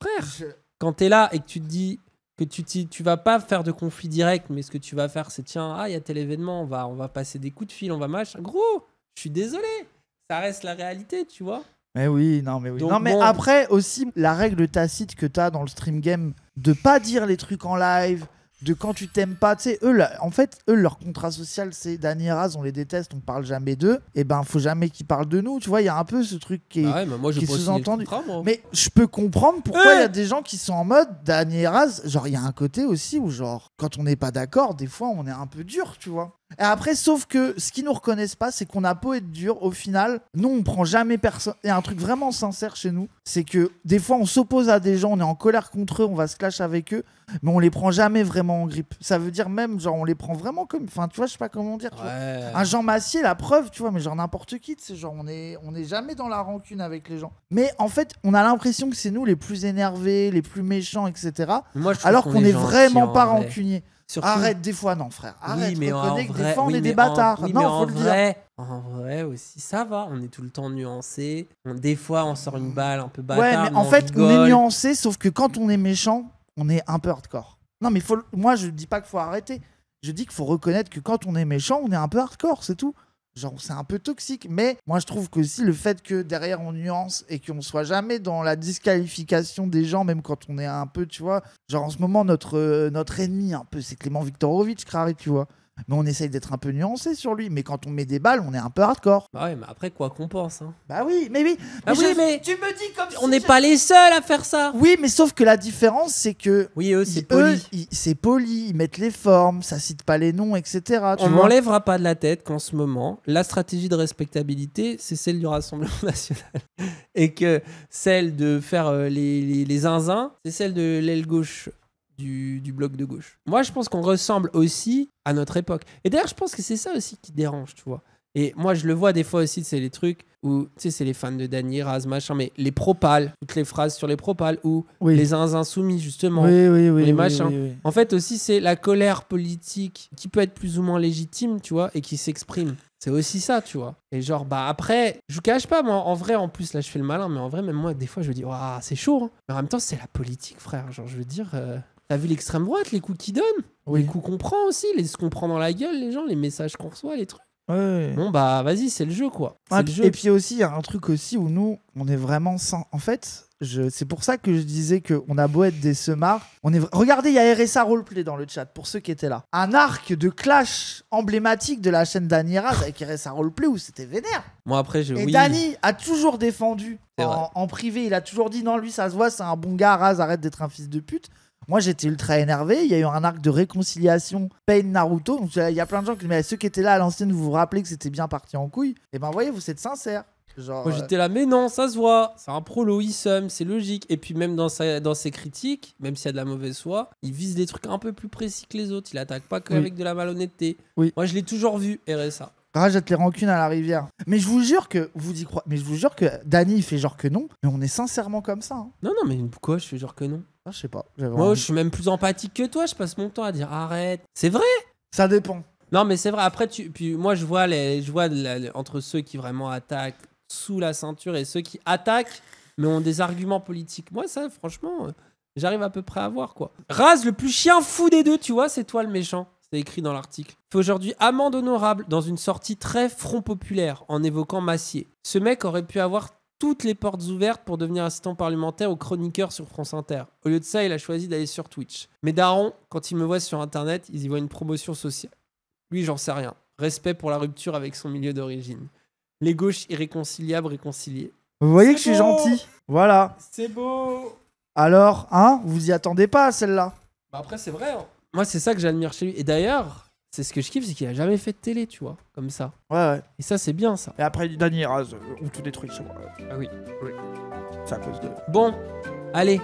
Frère, quand t'es là et que tu te dis que tu vas pas faire de conflit direct, mais ce que tu vas faire, c'est tiens, il y a tel événement, on va passer des coups de fil, on va machin. Gros, je suis désolé, ça reste la réalité, tu vois. Mais oui, non mais oui. Donc, non mais après aussi, la règle tacite que t'as dans le stream game, de pas dire les trucs en live, de quand tu t'aimes pas, tu sais, eux, leur contrat social, c'est Daniel Raz, on les déteste, on parle jamais d'eux, et ben faut jamais qu'ils parlent de nous, tu vois, il y a un peu ce truc qui est sous-entendu. Mais je peux comprendre pourquoi il y a des gens qui sont en mode Daniel Raz, genre il y a un côté aussi où genre, quand on n'est pas d'accord, des fois on est un peu dur, tu vois. Et après, sauf que ce qu'ils nous reconnaissent pas, c'est qu'on a beau être dur, au final, nous on prend jamais personne. Il y a un truc vraiment sincère chez nous, c'est que des fois on s'oppose à des gens, on est en colère contre eux, on va se clash avec eux, mais on les prend jamais vraiment en grippe. Ça veut dire même, genre, on les prend vraiment comme. Enfin, tu vois, je sais pas comment dire. Un Jean Massier, la preuve, tu vois, mais genre n'importe qui, c'est genre, on est jamais dans la rancune avec les gens. Mais en fait, on a l'impression que c'est nous les plus énervés, les plus méchants, etc. Moi, alors qu'on est vraiment pas rancuniers. Surtout... Arrête des fois, non frère. Arrête, oui, mais reconnais que des fois on est des bâtards. Non, faut le dire. En vrai aussi, ça va. On est tout le temps nuancé. Des fois, on sort une balle un peu bâtard. Ouais, mais en fait, on est nuancé, sauf que quand on est méchant, on est un peu hardcore. Non, mais moi, je dis pas qu'il faut arrêter. Je dis qu'il faut reconnaître que quand on est méchant, on est un peu hardcore, c'est tout. Genre, c'est un peu toxique. Mais moi, je trouve qu'aussi le fait que derrière on nuance et qu'on soit jamais dans la disqualification des gens, même quand on est un peu, tu vois. Genre, en ce moment, notre ennemi, un peu, c'est Clément Viktorovitch, Crary, tu vois. Mais on essaye d'être un peu nuancé sur lui. Mais quand on met des balles, on est un peu hardcore. Bah ouais, mais après, quoi qu'on pense. Hein. Bah oui, mais oui. Ah oui, mais tu me dis comme on n'est pas les seuls à faire ça. Oui, mais sauf que la différence, c'est que. Oui, eux, c'est poli. C'est poli, ils mettent les formes, ça cite pas les noms, etc. On m'enlèvera pas de la tête qu'en ce moment, la stratégie de respectabilité, c'est celle du Rassemblement national. Et que celle de faire les zinzins, c'est celle de l'aile gauche. Du bloc de gauche. Moi, je pense qu'on ressemble aussi à notre époque. Et d'ailleurs, je pense que c'est ça aussi qui dérange, tu vois. Et moi, je le vois des fois aussi, c'est les trucs où, tu sais, c'est les fans de Dany, Raz, machin, mais les propals, toutes les phrases sur les propals, ou Oui. les zinzins soumis, justement. Oui, oui, oui. les oui, machins. oui, oui. En fait, aussi, c'est la colère politique qui peut être plus ou moins légitime, tu vois, et qui s'exprime. C'est aussi ça, tu vois. Et genre, bah après, je vous cache pas, moi, en vrai, en plus, là, je fais le malin, mais en vrai, même moi, des fois, je me dis, waouh, c'est chaud. Hein. Mais en même temps, c'est la politique, frère. Genre, je veux dire, t'as vu l'extrême droite, les coups qu'ils donnent, Oui. les coups qu'on prend aussi, ce qu'on prend dans la gueule, les gens, les messages qu'on reçoit, les trucs. Ouais. Bon, bah, vas-y, c'est le jeu, quoi. C'est Ah, le jeu. et puis aussi, il y a un truc aussi où nous, on est vraiment sans. En fait, c'est pour ça que je disais qu'on a beau être des semards. Regardez, il y a RSA Roleplay dans le chat, pour ceux qui étaient là. Un arc de clash emblématique de la chaîne Dany Raz avec RSA Roleplay où c'était vénère. Moi, après, Et Dany a toujours défendu en privé. Il a toujours dit non, lui, ça se voit, c'est un bon gars, Raz, arrête d'être un fils de pute. Moi, j'étais ultra énervé. Il y a eu un arc de réconciliation Pain Naruto. Donc, il y a plein de gens qui mais ceux qui étaient là à l'ancienne, vous vous rappelez que c'était bien parti en couille. Et ben, voyez, vous êtes sincères. Genre, Moi j'étais là, mais non, ça se voit, c'est un prolo, il somme, c'est logique. Et puis même dans ses critiques, même s'il y a de la mauvaise foi, il vise des trucs un peu plus précis que les autres. Il attaque pas qu'avec de la malhonnêteté. Oui. Moi je l'ai toujours vu, RSA. Rajette les rancunes à la rivière. Mais je vous jure que vous y croyez. Mais je vous jure que Dany il fait genre que non. Mais on est sincèrement comme ça. Hein. Non, non, mais pourquoi je fais genre que non? Ah, je sais pas. Moi je suis même plus empathique que toi, je passe mon temps à dire arrête. C'est vrai. Ça dépend. Non, mais c'est vrai. Après, puis moi je vois, entre ceux qui vraiment attaquent sous la ceinture et ceux qui attaquent mais ont des arguments politiques. Moi, ça, franchement, j'arrive à peu près à voir, quoi. Raz, le plus chien fou des deux, tu vois, c'est toi le méchant. C'est écrit dans l'article. Fait aujourd'hui amende honorable dans une sortie très front populaire en évoquant Massier. Ce mec aurait pu avoir toutes les portes ouvertes pour devenir assistant parlementaire ou chroniqueur sur France Inter. Au lieu de ça, il a choisi d'aller sur Twitch. Mais Daron, quand ils me voient sur Internet, ils y voient une promotion sociale. Lui, j'en sais rien. Respect pour la rupture avec son milieu d'origine. Les gauches irréconciliables réconciliées. Vous voyez que je C'est suis beau. gentil. Voilà. C'est beau. Alors, hein, vous y attendez pas à celle-là. Bah après, c'est vrai. Hein. Moi, c'est ça que j'admire chez lui. Et d'ailleurs, c'est ce que je kiffe, c'est qu'il a jamais fait de télé, tu vois, comme ça. Ouais. Et ça, c'est bien, ça. Et après, Dany et Raz ont tout détruit. Ah oui. C'est à cause de. Bon, allez,